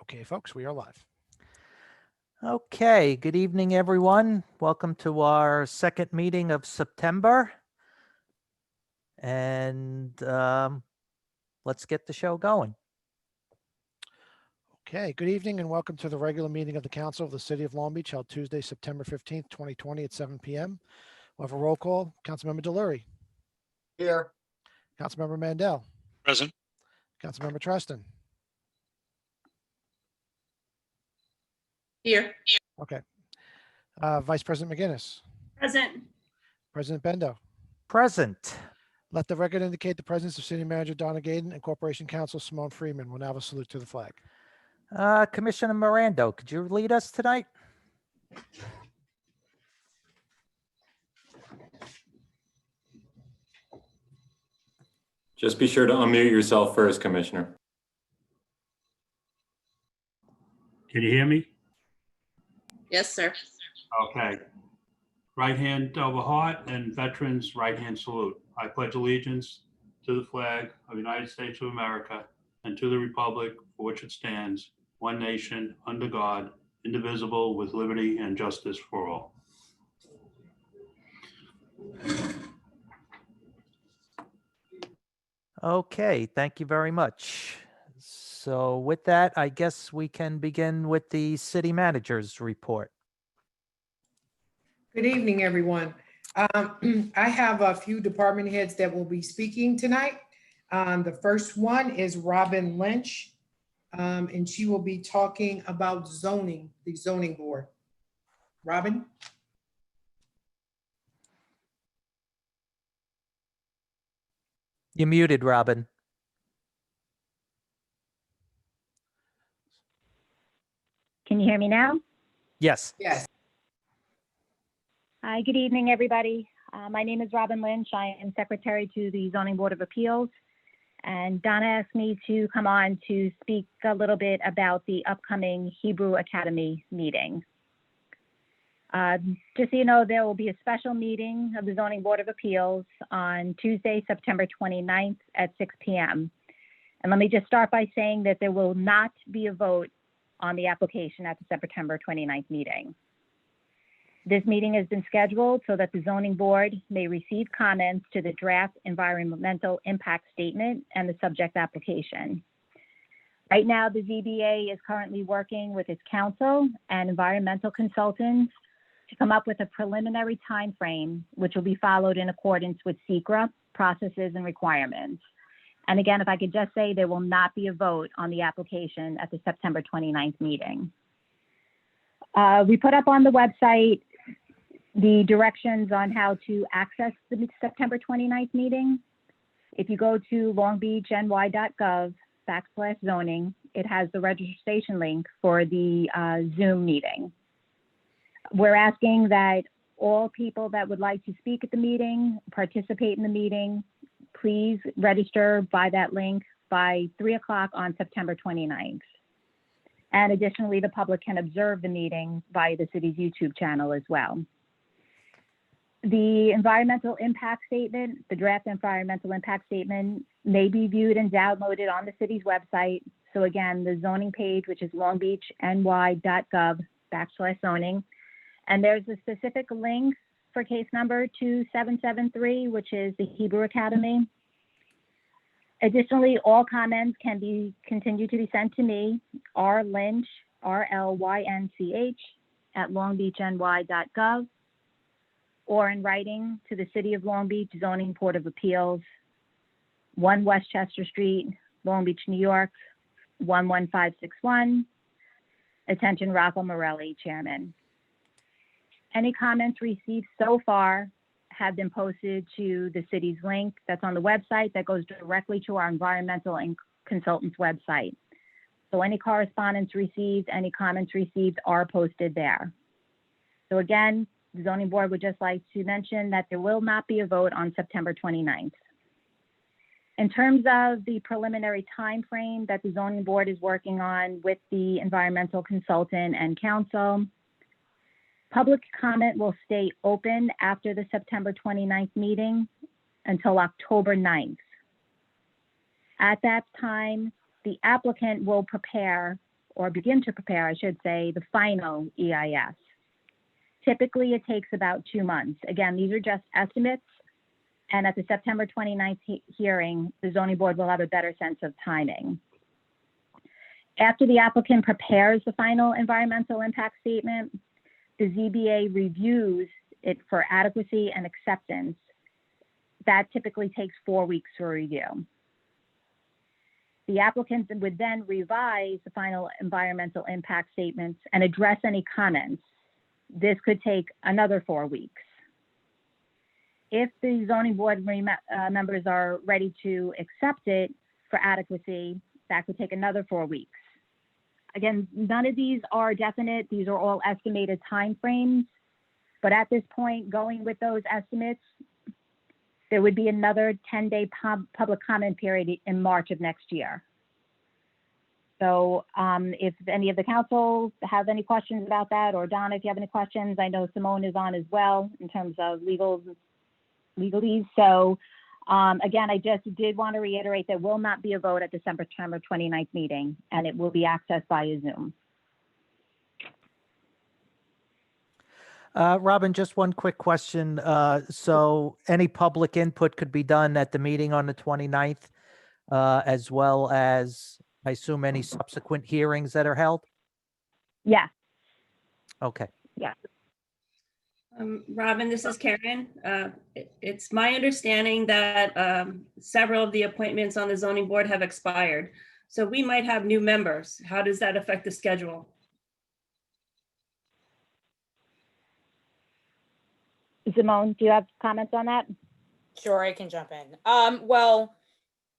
Okay, folks, we are live. Okay, good evening, everyone. Welcome to our second meeting of September. And let's get the show going. Okay, good evening and welcome to the regular meeting of the Council of the City of Long Beach held Tuesday, September 15th, 2020 at 7 p.m. We'll have a roll call. Councilmember Delury. Here. Councilmember Mandel. Present. Councilmember Treston. Here. Okay. Vice President McGinnis. Present. President Bendo. Present. Let the record indicate the presence of City Manager Donna Gaden and Corporation Counsel Simone Freeman. We'll now have a salute to the flag. Commissioner Mirando, could you lead us tonight? Just be sure to unmute yourself first, Commissioner. Can you hear me? Yes, sir. Okay. Right hand over heart and veterans right hand salute. I pledge allegiance to the flag of the United States of America and to the republic for which it stands, one nation, under God, indivisible, with liberty and justice for all. Okay, thank you very much. So with that, I guess we can begin with the city manager's report. Good evening, everyone. I have a few department heads that will be speaking tonight. The first one is Robin Lynch, and she will be talking about zoning, the zoning board. Robin? You're muted, Robin. Can you hear me now? Yes. Yes. Hi, good evening, everybody. My name is Robin Lynch. I am Secretary to the Zoning Board of Appeals. And Donna asked me to come on to speak a little bit about the upcoming Hebrew Academy meeting. Just so you know, there will be a special meeting of the Zoning Board of Appeals on Tuesday, September 29th at 6 p.m. And let me just start by saying that there will not be a vote on the application at the September 29th meeting. This meeting has been scheduled so that the zoning board may receive comments to the draft environmental impact statement and the subject application. Right now, the ZBA is currently working with its counsel and environmental consultants to come up with a preliminary timeframe, which will be followed in accordance with SECRA processes and requirements. And again, if I could just say, there will not be a vote on the application at the September 29th meeting. We put up on the website the directions on how to access the September 29th meeting. If you go to longbeachny.gov/zoning, it has the registration link for the Zoom meeting. We're asking that all people that would like to speak at the meeting, participate in the meeting, please register by that link by 3 o'clock on September 29th. And additionally, the public can observe the meeting via the city's YouTube channel as well. The environmental impact statement, the draft environmental impact statement, may be viewed and downloaded on the city's website. So again, the zoning page, which is longbeachny.gov/zoning. And there's a specific link for case number 2773, which is the Hebrew Academy. Additionally, all comments can be continued to be sent to me, rlynch, RLYNCH, @longbeachny.gov, or in writing to the City of Long Beach Zoning Board of Appeals, 1 Westchester Street, Long Beach, New York, 11561. Attention, Rocco Morelli, Chairman. Any comments received so far have been posted to the city's link that's on the website that goes directly to our environmental and consultants website. So any correspondence received, any comments received are posted there. So again, the zoning board would just like to mention that there will not be a vote on September 29th. In terms of the preliminary timeframe that the zoning board is working on with the environmental consultant and council, public comment will stay open after the September 29th meeting until October 9th. At that time, the applicant will prepare or begin to prepare, I should say, the final EIS. Typically, it takes about 2 months. Again, these are just estimates. And at the September 29th hearing, the zoning board will have a better sense of timing. After the applicant prepares the final environmental impact statement, the ZBA reviews it for adequacy and acceptance. That typically takes 4 weeks for review. The applicant would then revise the final environmental impact statements and address any comments. This could take another 4 weeks. If the zoning board members are ready to accept it for adequacy, that could take another 4 weeks. Again, none of these are definite. These are all estimated timeframes. But at this point, going with those estimates, there would be another 10-day public comment period in March of next year. So if any of the council have any questions about that, or Donna, if you have any questions, I know Simone is on as well in terms of legalese. So again, I just did want to reiterate there will not be a vote at the September 29th meeting, and it will be accessed via Zoom. Robin, just one quick question. So any public input could be done at the meeting on the 29th, as well as, I assume, any subsequent hearings that are held? Yeah. Okay. Yeah. Robin, this is Karen. It's my understanding that several of the appointments on the zoning board have expired. So we might have new members. How does that affect the schedule? Simone, do you have comments on that? Sure, I can jump in. Well,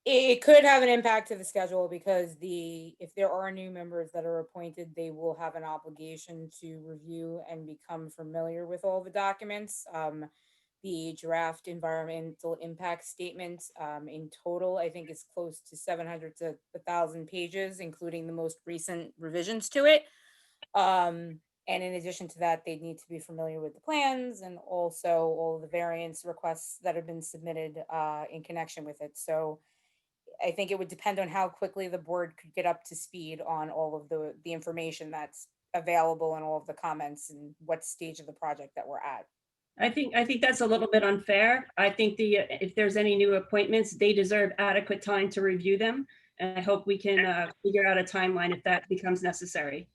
it could have an impact to the schedule because if there are new members that are appointed, they will have an obligation to review and become familiar with all the documents. The draft environmental impact statement in total, I think, is close to 700 to 1,000 pages, including the most recent revisions to it. And in addition to that, they need to be familiar with the plans and also all of the variance requests that have been submitted in connection with it. So I think it would depend on how quickly the board could get up to speed on all of the information that's available and all of the comments and what stage of the project that we're at. I think that's a little bit unfair. I think if there's any new appointments, they deserve adequate time to review them. And I hope we can figure out a timeline if that becomes necessary.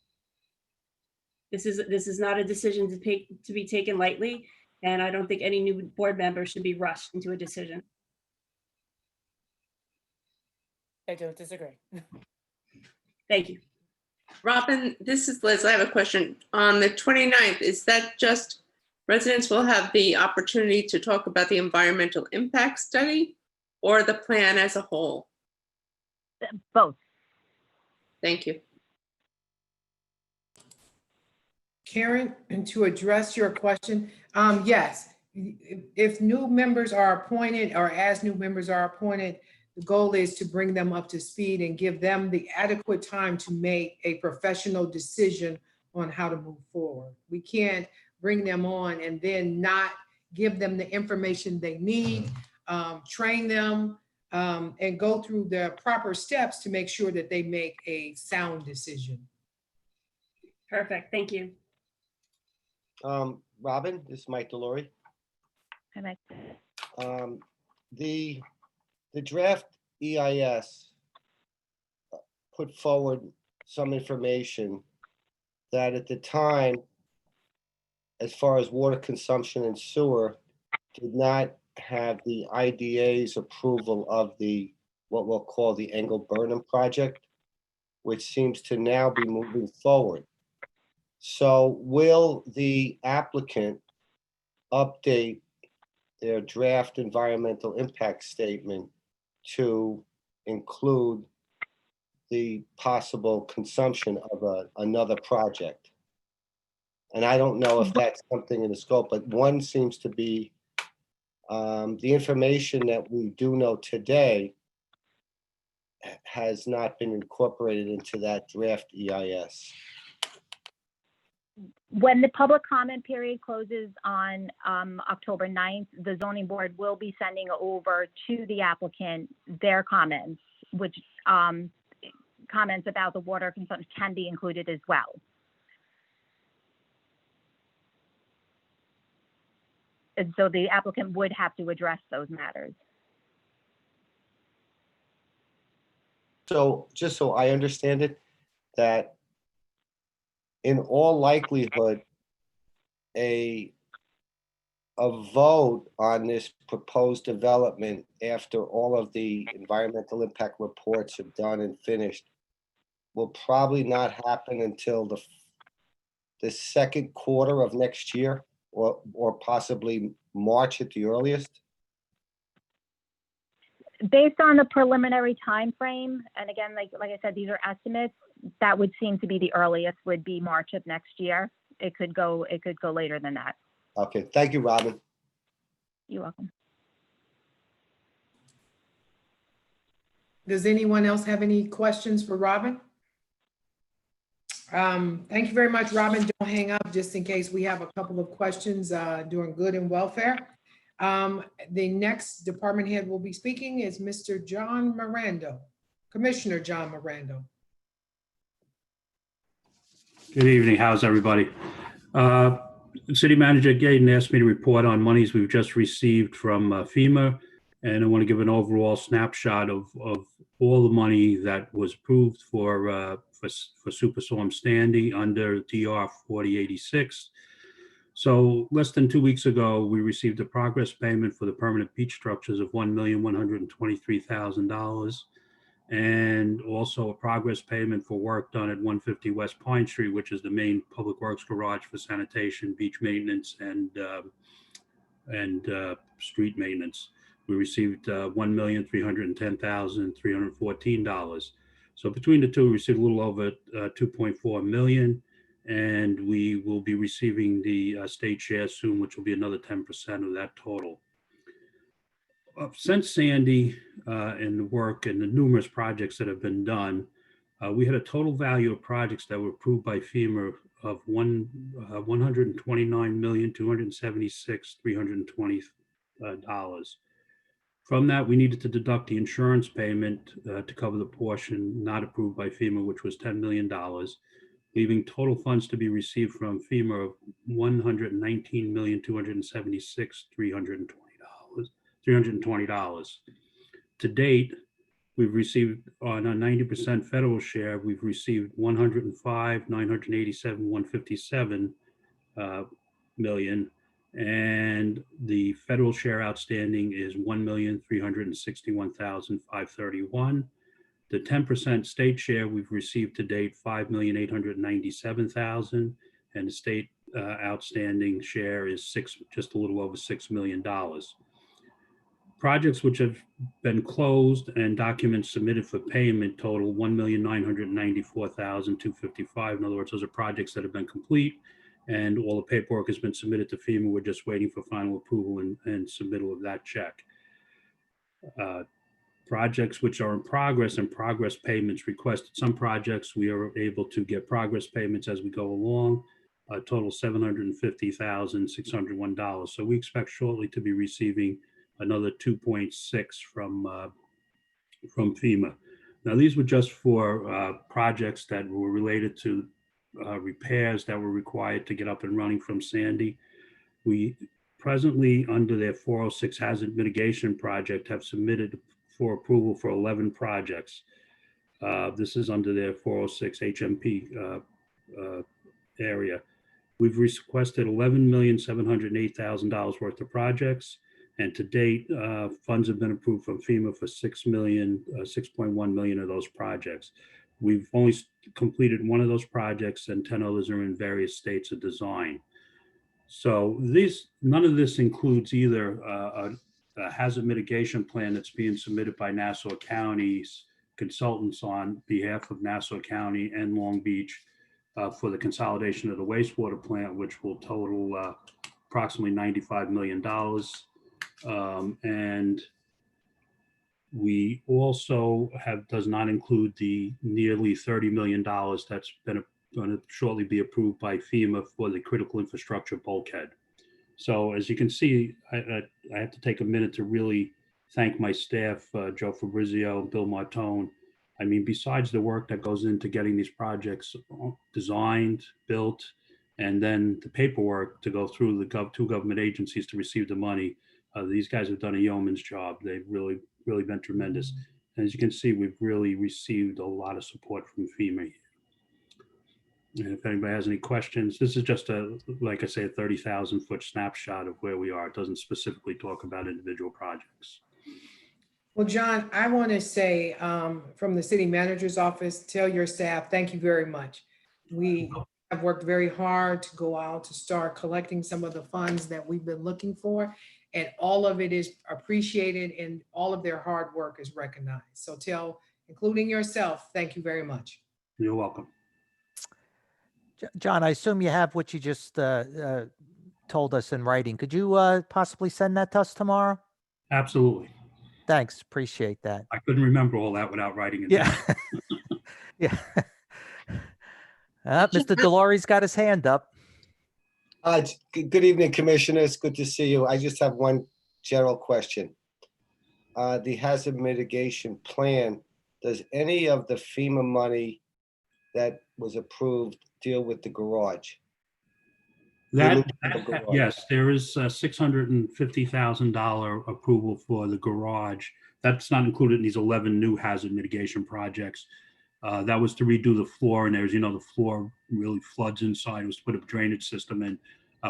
This is not a decision to be taken lightly, and I don't think any new board member should be rushed into a decision. I don't disagree. Thank you. Robin, this is Liz. I have a question. On the 29th, is that just residents will have the opportunity to talk about the environmental impact study or the plan as a whole? Both. Thank you. Karen, and to address your question, yes, if new members are appointed or as new members are appointed, the goal is to bring them up to speed and give them the adequate time to make a professional decision on how to move forward. We can't bring them on and then not give them the information they need, train them, and go through the proper steps to make sure that they make a sound decision. Perfect. Thank you. Robin, this is Mike Delory. Hi, Mike. The draft EIS put forward some information that at the time, as far as water consumption and sewer, did not have the IDA's approval of what we'll call the Engel Burnham project, which seems to now be moving forward. So will the applicant update their draft environmental impact statement to include the possible consumption of another project? And I don't know if that's something in the scope, but one seems to be the information that we do know today has not been incorporated into that draft EIS. When the public comment period closes on October 9th, the zoning board will be sending over to the applicant their comments, which comments about the water consumption can be included as well. And so the applicant would have to address those matters. So just so I understand it, that in all likelihood, a vote on this proposed development after all of the environmental impact reports are done and finished will probably not happen until the second quarter of next year, or possibly March at the earliest. Based on the preliminary time frame, and again, like I said, these are estimates, that would seem to be the earliest would be March of next year. It could go later than that. Okay, thank you, Robin. You're welcome. Does anyone else have any questions for Robin? Thank you very much, Robin. Don't hang up just in case we have a couple of questions during good and welfare. The next department head will be speaking is Mr. John Miranda, Commissioner John Miranda. Good evening. How's everybody? City Manager Gaten asked me to report on monies we've just received from FEMA, and I want to give an overall snapshot of all the money that was approved for Superstorm Sandy under DR 4086. So less than 2 weeks ago, we received a progress payment for the permanent beach structures of $1,123,000, and also a progress payment for work done at 150 West Pine Street, which is the main public works garage for sanitation, beach maintenance, and street maintenance. We received $1,310,314. So between the two, we received a little over $2.4 million, and we will be receiving the state share soon, which will be another 10% of that total. Since Sandy and the work and the numerous projects that have been done, we had a total value of projects that were approved by FEMA of $129,276,320. From that, we needed to deduct the insurance payment to cover the portion not approved by FEMA, which was $10 million, leaving total funds to be received from FEMA of $119,276,320. To date, we've received on a 90% federal share, we've received $105,987,157 million, and the federal share outstanding is $1,361,531. The 10% state share we've received to date, $5,897,000, and the state outstanding share is just a little over $6 million. Projects which have been closed and documents submitted for payment total $1,994,255. In other words, those are projects that have been complete, and all the paperwork has been submitted to FEMA. We're just waiting for final approval and submittal of that check. Projects which are in progress and progress payments requested. Some projects we are able to get progress payments as we go along, a total $750,601. So we expect shortly to be receiving another 2.6 from FEMA. Now, these were just for projects that were related to repairs that were required to get up and running from Sandy. We presently, under their 406 hazard mitigation project, have submitted for approval for 11 projects. This is under their 406 HMP area. We've requested $11,708,000 worth of projects, and to date, funds have been approved from FEMA for $6.1 million of those projects. We've only completed one of those projects, and 10 others are in various states of design. So none of this includes either a hazard mitigation plan that's being submitted by Nassau County's consultants on behalf of Nassau County and Long Beach for the consolidation of the wastewater plant, which will total approximately $95 million. And we also does not include the nearly $30 million that's going to shortly be approved by FEMA for the critical infrastructure bulkhead. So as you can see, I have to take a minute to really thank my staff, Joe Fabrizio, Bill Martone, I mean, besides the work that goes into getting these projects designed, built, and then the paperwork to go through the two government agencies to receive the money, these guys have done a yeoman's job. They've really, really been tremendous. And as you can see, we've really received a lot of support from FEMA. And if anybody has any questions, this is just like I say, a 30,000 foot snapshot of where we are. It doesn't specifically talk about individual projects. Well, John, I want to say from the city manager's office, tell your staff, thank you very much. We have worked very hard to go out to start collecting some of the funds that we've been looking for. And all of it is appreciated and all of their hard work is recognized. So tell, including yourself, thank you very much. You're welcome. John, I assume you have what you just told us in writing. Could you possibly send that to us tomorrow? Absolutely. Thanks. Appreciate that. I couldn't remember all that without writing it Yeah. down. Yeah. Mr. Delory's got his hand up. Good evening, commissioners. Good to see you. I just have one general question. The hazard mitigation plan, does any of the FEMA money that was approved deal with the garage? Yes, there is a $650,000 approval for the garage. That's not included in these 11 new hazard mitigation projects. That was to redo the floor, and there's, the floor really floods inside. It was to put a drainage system in.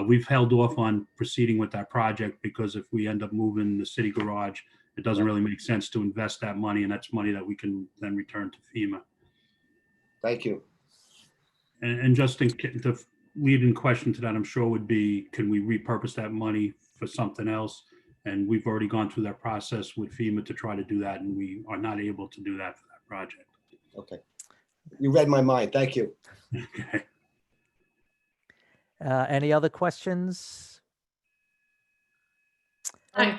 We've held off on proceeding with that project because if we end up moving the city garage, it doesn't really make sense to invest that money, and that's money that we can then return to FEMA. Thank you. And just the leading question to that, I'm sure, would be, can we repurpose that money for something else? And we've already gone through that process with FEMA to try to do that, and we are not able to do that for that project. Okay. You read my mind. Thank you. Okay. Any other questions? I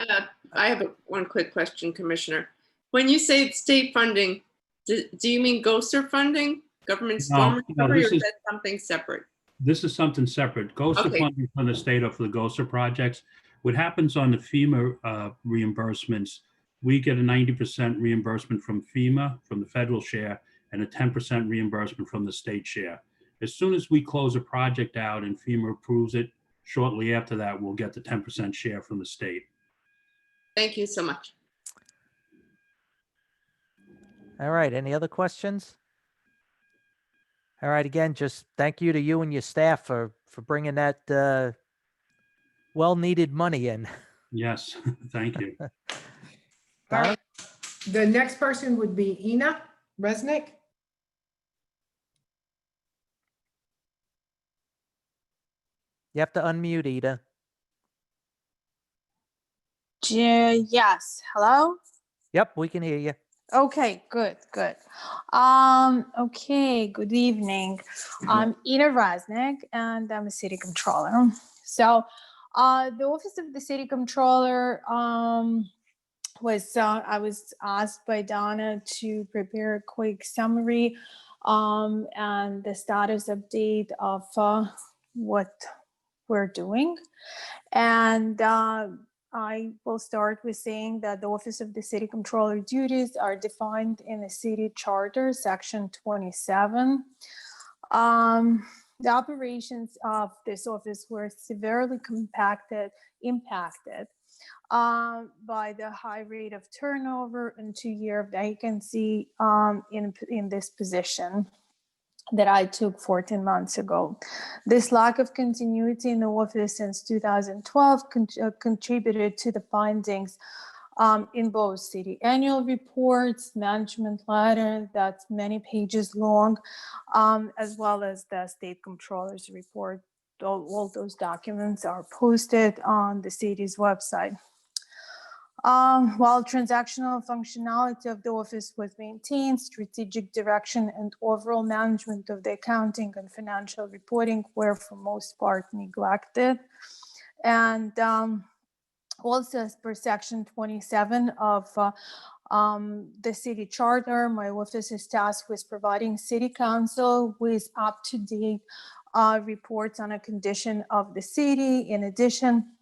have one quick question, Commissioner. When you say state funding, do you mean GOSER funding, government storm recovery, or is that something separate? This is something separate. GOSER funding from the state or for the GOSER projects. What happens on the FEMA reimbursements, we get a 90% reimbursement from FEMA, from the federal share, and a 10% reimbursement from the state share. As soon as we close a project out and FEMA approves it, shortly after that, we'll get the 10% share from the state. Thank you so much. All right. Any other questions? All right. Again, just thank you to you and your staff for bringing that well-needed money in. Yes. Thank you. All right. The next person would be Ina Resnick. You have to unmute, Ida. Yes. Hello? Yep, we can hear you. Okay, good. Okay, good evening. I'm Ina Raznik and I'm a city controller. So the Office of the City Controller I was asked by Donna to prepare a quick summary and the status update of what we're doing. And I will start with saying that the Office of the City Controller duties are defined in the City Charter, Section 27. The operations of this office were severely impacted by the high rate of turnover and 2-year vacancy in this position that I took 14 months ago. This lack of continuity in the office since 2012 contributed to the findings in both city annual reports, management letter that's many pages long, as well as the state controller's report. All those documents are posted on the city's website. While transactional functionality of the office was maintained, strategic direction and overall management of the accounting and financial reporting were for most part neglected. And also, as per Section 27 of the City Charter, my office is tasked with providing City Council with up-to-date reports on a condition of the city. In addition,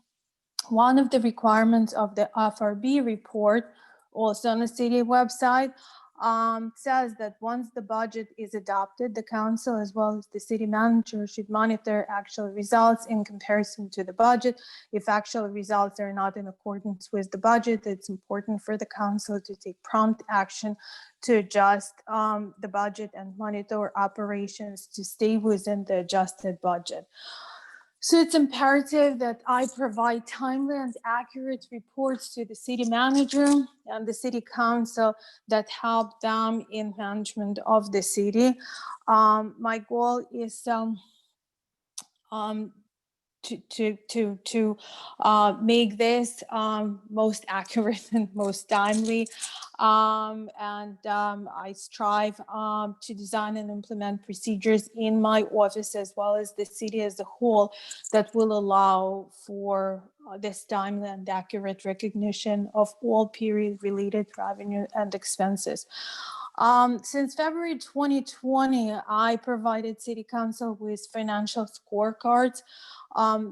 one of the requirements of the FRB report, also on the city website, says that once the budget is adopted, the council as well as the city manager should monitor actual results in comparison to the budget. If actual results are not in accordance with the budget, it's important for the council to take prompt action to adjust the budget and monitor operations to stay within the adjusted budget. So it's imperative that I provide timely and accurate reports to the city manager and the city council that help them in management of the city. My goal is to make this most accurate and most timely. I strive to design and implement procedures in my office as well as the city as a whole that will allow for this timely and accurate recognition of all period-related revenue and expenses. Since February 2020, I provided City Council with financial scorecards.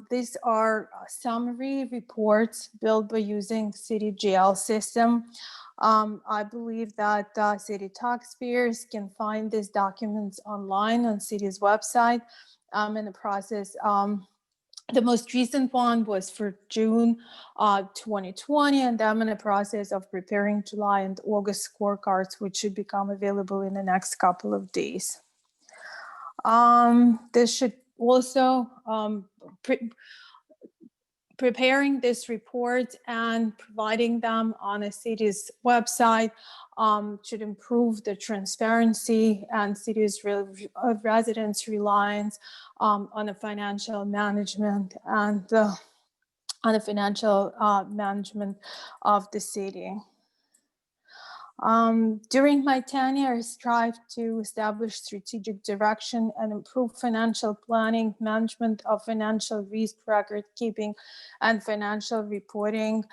These are summary reports built by using City GL system. I believe that city taxpayers can find these documents online on city's website. In the process, the most recent one was for June 2020, and I'm in the process of preparing July and August scorecards, which should become available in the next couple of days. This should also preparing this report and providing them on a city's website should improve the transparency and city's residents' reliance on the financial management and on the financial management of the city. During my tenure, I strive to establish strategic direction and improve financial planning, management of financial risk, record keeping, and financial reporting.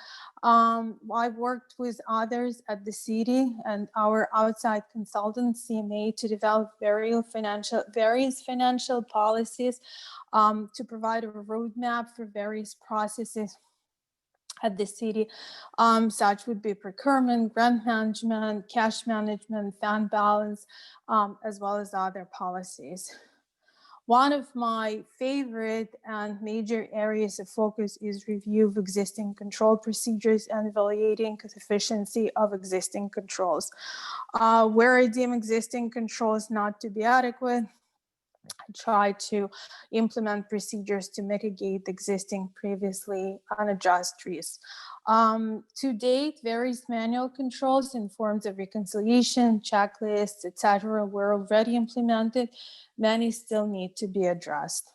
I worked with others at the city and our outside consultant, CMA, to develop various financial policies to provide a roadmap for various processes at the city. Such would be procurement, grant management, cash management, fund balance, as well as other policies. One of my favorite and major areas of focus is review of existing control procedures and evaluating the efficiency of existing controls. Where I deem existing controls not to be adequate, I try to implement procedures to mitigate existing previously unadjusted risks. To date, various manual controls in forms of reconciliation, checklists, etc., were already implemented. Many still need to be addressed.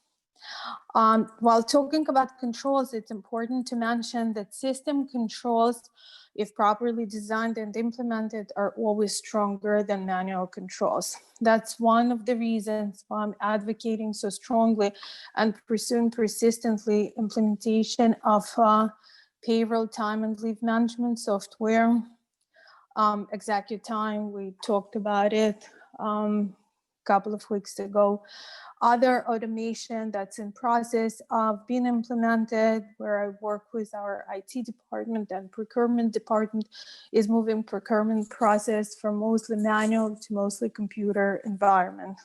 While talking about controls, it's important to mention that system controls, if properly designed and implemented, are always stronger than manual controls. That's one of the reasons why I'm advocating so strongly and pursuing persistently implementation of payroll time and leave management software. Executive time, we talked about it a couple of weeks ago. Other automation that's in process of being implemented, where I work with our IT department and procurement department, is moving procurement process from mostly manual to mostly computer environment.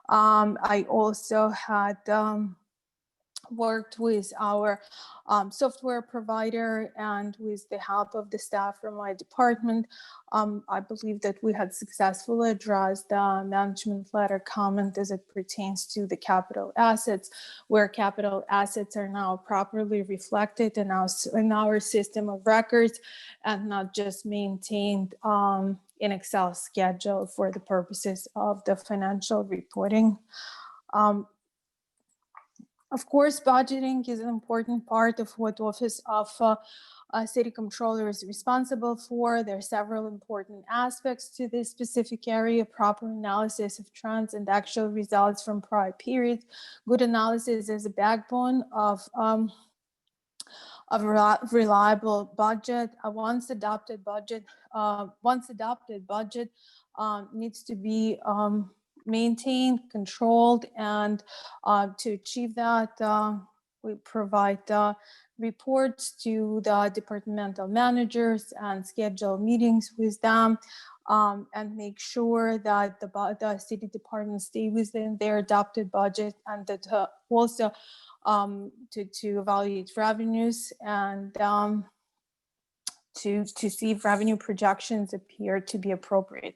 I also had worked with our software provider and with the help of the staff from my department. I believe that we had successfully addressed the management letter comment as it pertains to the capital assets, where capital assets are now properly reflected in our system of records and not just maintained in Excel schedule for the purposes of the financial reporting. Of course, budgeting is an important part of what Office of City Controller is responsible for. There are several important aspects to this specific area: proper analysis of trends and actual results from prior periods. Good analysis is a backbone of a reliable budget. A once adopted budget needs to be maintained, controlled, and to achieve that, we provide reports to the departmental managers and schedule meetings with them. and make sure that the city departments stay within their adopted budget, and that also to evaluate revenues and to see if revenue projections appear to be appropriate.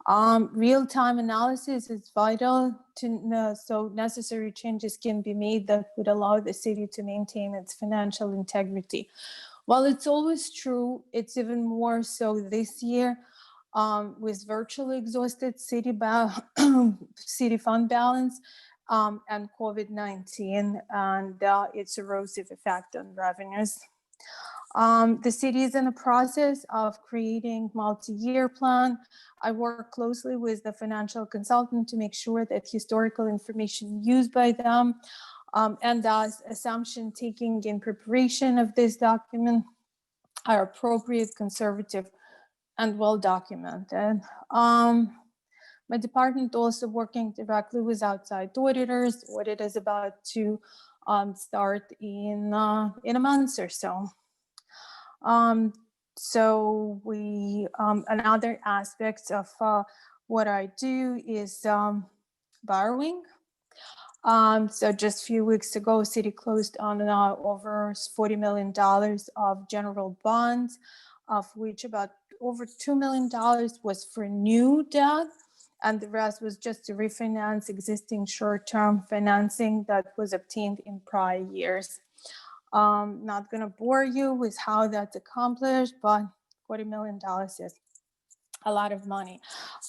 Real-time analysis is vital to know, so necessary changes can be made that would allow the city to maintain its financial integrity. While it's always true, it's even more so this year with virtually exhausted city fund balance and COVID-19 and its erosive effect on revenues. The city is in the process of creating multi-year plan. I work closely with the financial consultant to make sure that historical information used by them and thus assumption taking in preparation of this document are appropriate, conservative, and well documented. My department also working directly with outside auditors. Audit is about to start in a month or so. So another aspect of what I do is borrowing. So just a few weeks ago, city closed on over $40 million of general bonds, of which about over $2 million was for new debt, and the rest was just to refinance existing short-term financing that was obtained in prior years. Not going to bore you with how that's accomplished, but $40 million is a lot of money.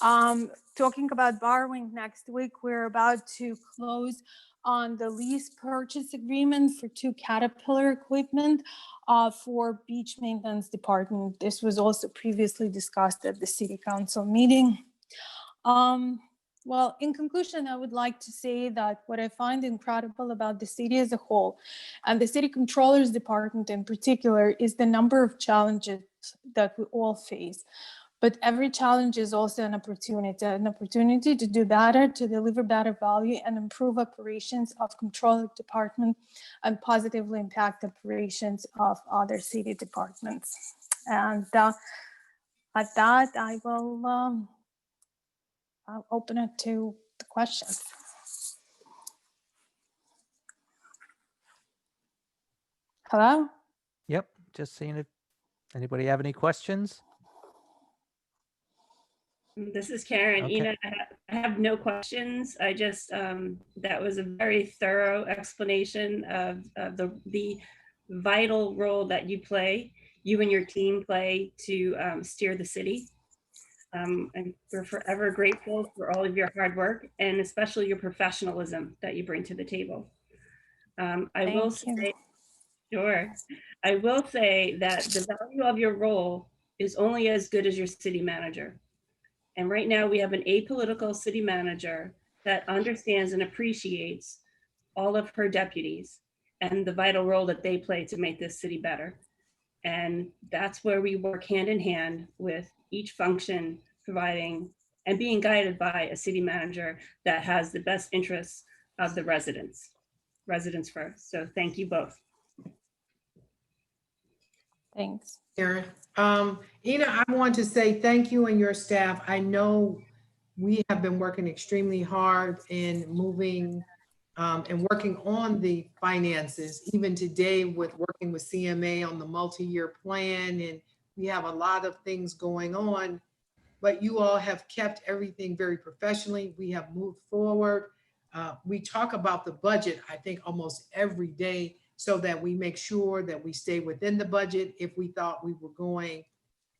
Talking about borrowing, next week, we're about to close on the lease purchase agreement for 2 Caterpillar equipment for beach maintenance department. This was also previously discussed at the city council meeting. Well, in conclusion, I would like to say that what I find incredible about the city as a whole, and the city controller's department in particular, is the number of challenges that we all face. But every challenge is also an opportunity to do better, to deliver better value and improve operations of controller department and positively impact operations of other city departments. And at that, I will I'll open it to the questions. Hello? Yep, just seeing if anybody have any questions? This is Karen. Okay. Ina, I have no questions. I just, that was a very thorough explanation of the vital role that you and your team play to steer the city. And we're forever grateful for all of your hard work and especially your professionalism that you bring to the table. I will say that the value of your role is only as good as your city manager. And right now we have an apolitical city manager that understands and appreciates all of her deputies and the vital role that they play to make this city better. And that's where we work hand in hand with each function providing and being guided by a city manager that has the best interests of the residents first. So thank you both. Thanks. Karen. Ina, I want to say thank you and your staff. I know we have been working extremely hard in moving and working on the finances, even today with working with CMA on the multi-year plan, and we have a lot of things going on, but you all have kept everything very professionally. We have moved forward. We talk about the budget, I think, almost every day, so that we make sure that we stay within the budget. If we thought we were going,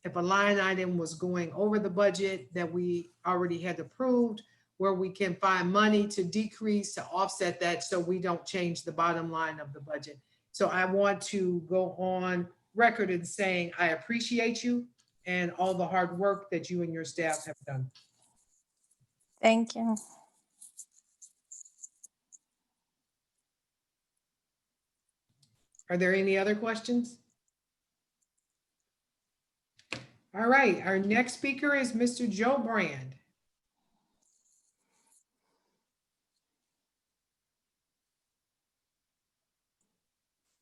if a line item was going over the budget that we already had approved, where we can find money to decrease, to offset that, so we don't change the bottom line of the budget. So I want to go on record in saying I appreciate you and all the hard work that you and your staff have done. Thank you. Are there any other questions? All right, our next speaker is Mr. Joe Brand.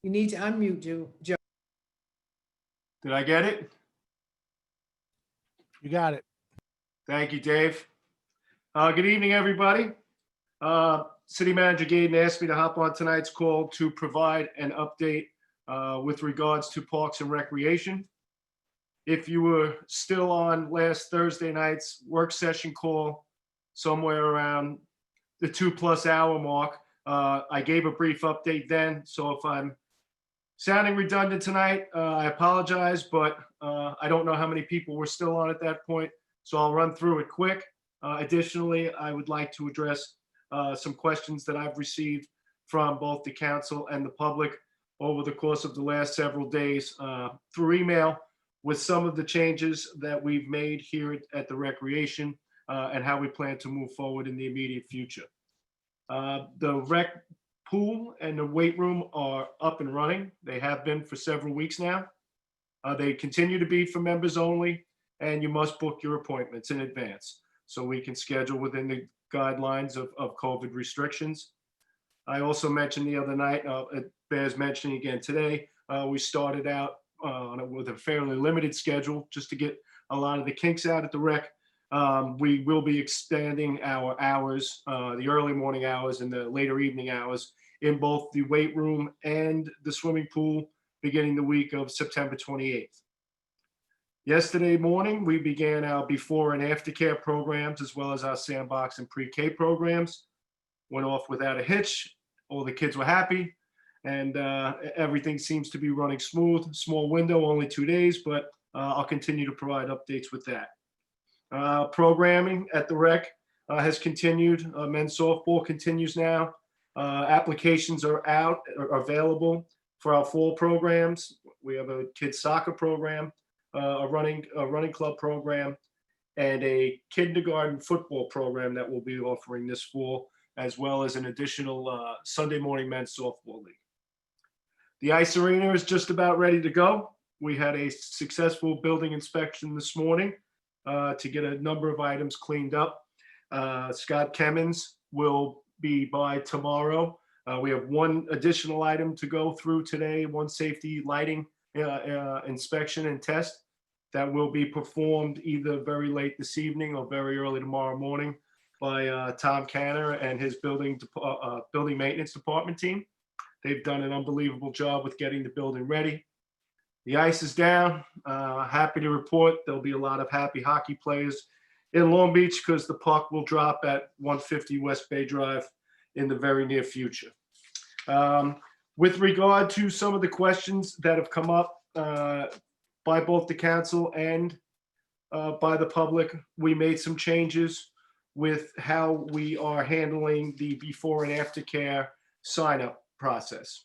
You need to unmute, Joe. Did I get it? You got it. Thank you, Dave. Good evening, everybody. City Manager Gaden asked me to hop on tonight's call to provide an update with regards to Parks and Recreation. If you were still on last Thursday night's work session call, somewhere around the 2+ hour mark, I gave a brief update then. So if I'm sounding redundant tonight, I apologize, but I don't know how many people were still on at that point. So I'll run through it quick. Additionally, I would like to address some questions that I've received from both the council and the public over the course of the last several days through email with some of the changes that we've made here at the recreation and how we plan to move forward in the immediate future. The rec pool and the weight room are up and running. They have been for several weeks now. They continue to be for members only, and you must book your appointments in advance so we can schedule within the guidelines of COVID restrictions. I also mentioned the other night, it bears mentioning again today, we started out with a fairly limited schedule just to get a lot of the kinks out at the rec. We will be expanding our hours, the early morning hours and the later evening hours in both the weight room and the swimming pool beginning the week of September 28th. Yesterday morning, we began our before and aftercare programs as well as our sandbox and pre-K programs. Went off without a hitch. All the kids were happy and everything seems to be running smooth. Small window, only 2 days, but I'll continue to provide updates with that. Programming at the rec has continued. Men's softball continues now. Applications are available for our fall programs. We have a kids soccer program, a running club program, and a kindergarten football program that we'll be offering this fall, as well as an additional Sunday morning men's softball league. The ice arena is just about ready to go. We had a successful building inspection this morning to get a number of items cleaned up. Scott Kemmons will be by tomorrow. We have one additional item to go through today, one safety lighting inspection and test that will be performed either very late this evening or very early tomorrow morning by Tom Canner and his building maintenance department team. They've done an unbelievable job with getting the building ready. The ice is down. Happy to report there'll be a lot of happy hockey players in Long Beach because the puck will drop at 150 West Bay Drive in the very near future. With regard to some of the questions that have come up by both the council and by the public, we made some changes with how we are handling the before and after care sign-up process.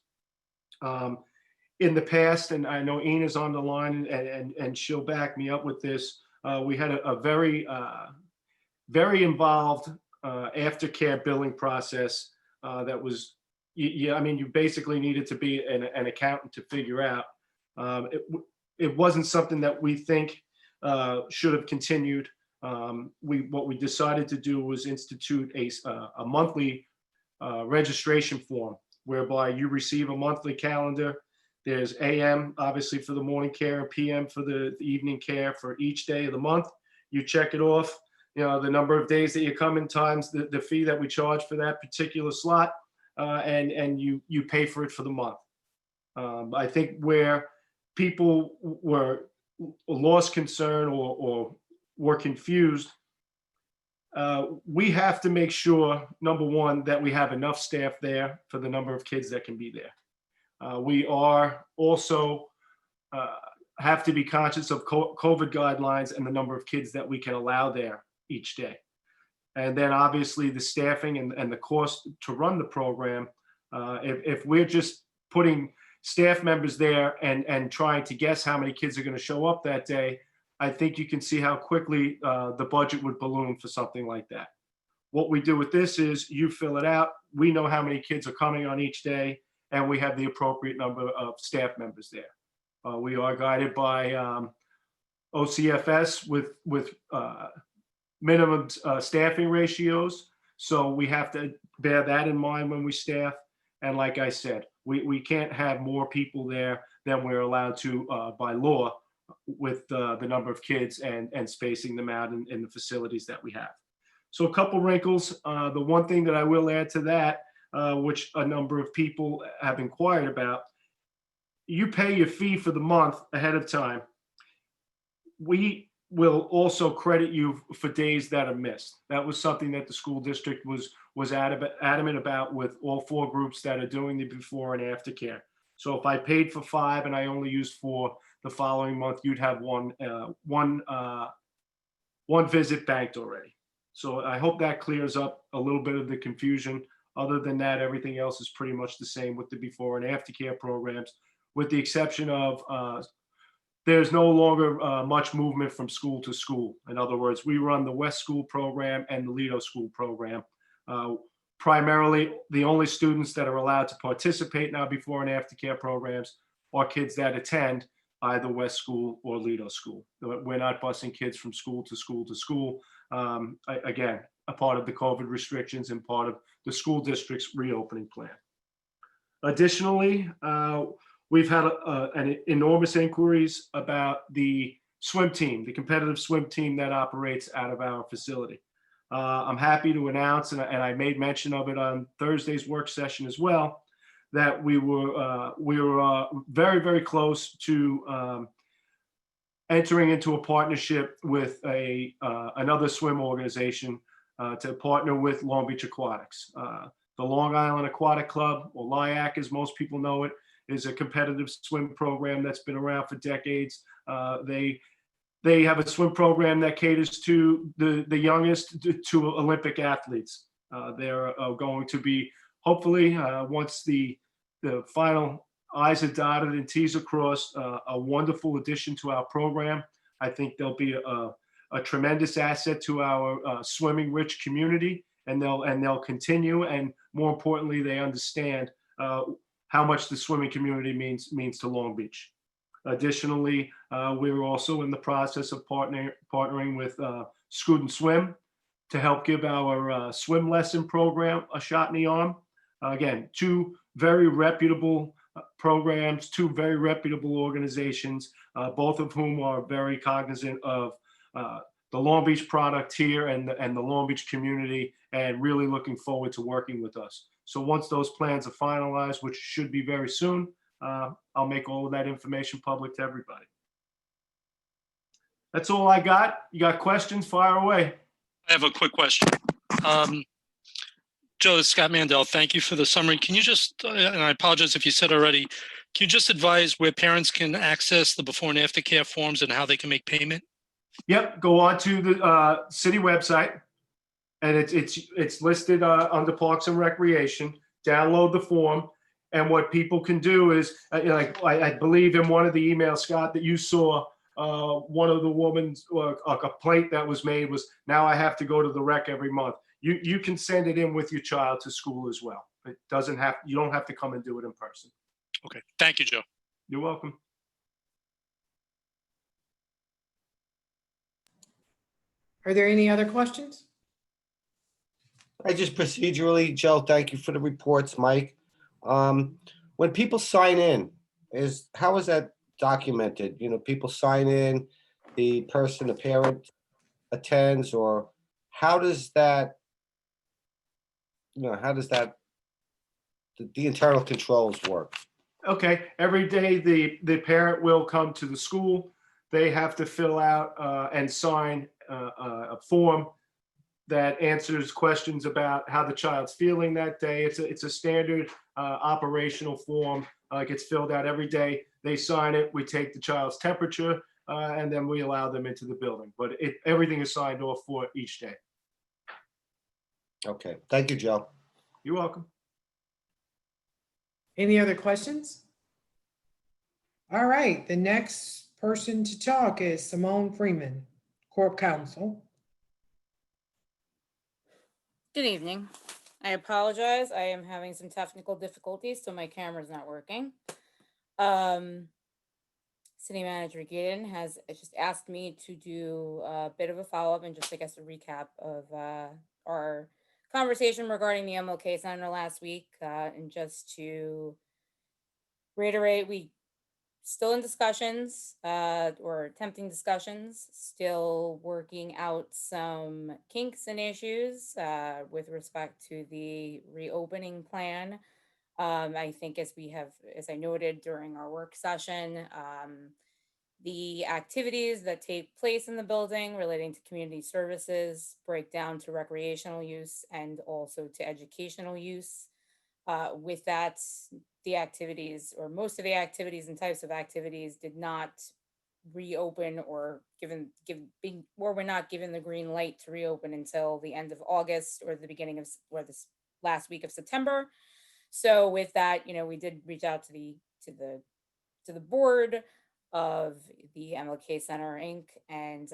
In the past, and I know Ina's on the line and she'll back me up with this, we had a very involved aftercare billing process that was, I mean, you basically needed to be an accountant to figure out. It wasn't something that we think should have continued. What we decided to do was institute a monthly registration form whereby you receive a monthly calendar. There's AM, obviously, for the morning care, and PM for the evening care for each day of the month. You check it off, you know, the number of days that you come in times the fee that we charge for that particular slot, and you pay for it for the month. I think where people were lost concern or were confused, we have to make sure, number one, that we have enough staff there for the number of kids that can be there. We are also have to be conscious of COVID guidelines and the number of kids that we can allow there each day. And then obviously the staffing and the cost to run the program. If we're just putting staff members there and trying to guess how many kids are going to show up that day, I think you can see how quickly the budget would balloon for something like that. What we do with this is you fill it out. We know how many kids are coming on each day, and we have the appropriate number of staff members there. We are guided by OCFS with minimum staffing ratios. So we have to bear that in mind when we staff. And like I said, we can't have more people there than we're allowed to by law with the number of kids and spacing them out in the facilities that we have. So a couple wrinkles. The one thing that I will add to that, which a number of people have inquired about, you pay your fee for the month ahead of time. We will also credit you for days that are missed. That was something that the school district was adamant about with all 4 groups that are doing the before and after care. So if I paid for 5 and I only used 4 the following month, you'd have one visit banked already. So I hope that clears up a little bit of the confusion. Other than that, everything else is pretty much the same with the before and after care programs, with the exception of there's no longer much movement from school to school. In other words, we run the West School program and the Lido School program. Primarily, the only students that are allowed to participate now before and after care programs are kids that attend either West School or Lido School. We're not busing kids from school to school to school. Again, a part of the COVID restrictions and part of the school district's reopening plan. Additionally, we've had an enormous inquiries about the swim team, the competitive swim team that operates out of our facility. I'm happy to announce, and I made mention of it on Thursday's work session as well, that we were very, very close to entering into a partnership with another swim organization to partner with Long Beach Aquatics. The Long Island Aquatic Club, or LIAC as most people know it, is a competitive swim program that's been around for decades. They have a swim program that caters to the youngest to Olympic athletes. They're going to be, hopefully, once the final I's are dotted and T's are crossed, a wonderful addition to our program. I think they'll be a tremendous asset to our swimming-rich community, and they'll continue. And more importantly, they understand how much the swimming community means to Long Beach. Additionally, we're also in the process of partnering with Scoot and Swim to help give our swim lesson program a shot in the arm. Again, 2 very reputable programs, 2 very reputable organizations, both of whom are very cognizant of the Long Beach product here and the Long Beach community, and really looking forward to working with us. So once those plans are finalized, which should be very soon, I'll make all of that information public to everybody. That's all I got. You got questions? Fire away. I have a quick question. Joe, this is Scott Mandel. Thank you for the summary. Can you just, and I apologize if you said already, can you just advise where parents can access the before and after care forms and how they can make payment? Yep, go on to the city website, and it's listed under Parks and Recreation. Download the form, and what people can do is, like I believe in one of the emails, Scott, that you saw, one of the woman's a complaint that was made was, now I have to go to the rec every month. You can send it in with your child to school as well. It doesn't have, you don't have to come and do it in person. Okay, thank you, Joe. You're welcome. Are there any other questions? I just procedurally, Joe, thank you for the reports, Mike. When people sign in, how is that documented? You know, people sign in, the parent attends, or how does that, the internal controls work? Okay, every day the parent will come to the school. They have to fill out and sign a form that answers questions about how the child's feeling that day. It's a standard operational form. Gets filled out every day. They sign it. We take the child's temperature, and then we allow them into the building. But everything is signed off for each day. Okay, thank you, Joe. You're welcome. Any other questions? All right, the next person to talk is Simone Freeman, Corp Counsel. Good evening. I apologize. I am having some technical difficulties, so my camera's not working. City Manager Gaten has just asked me to do a bit of a follow-up and just, I guess, a recap of our conversation regarding the MLK Center last week. And just to reiterate, we still in discussions, or attempting discussions, still working out some kinks and issues, with respect to the reopening plan. I think as I noted during our work session, the activities that take place in the building relating to community services break down to recreational use and also to educational use. With that, the activities, or most of the activities and types of activities, did not reopen or were not given the green light to reopen until the end of August or the beginning of or this last week of September. So with that, we did reach out to the board of the MLK Center Inc. and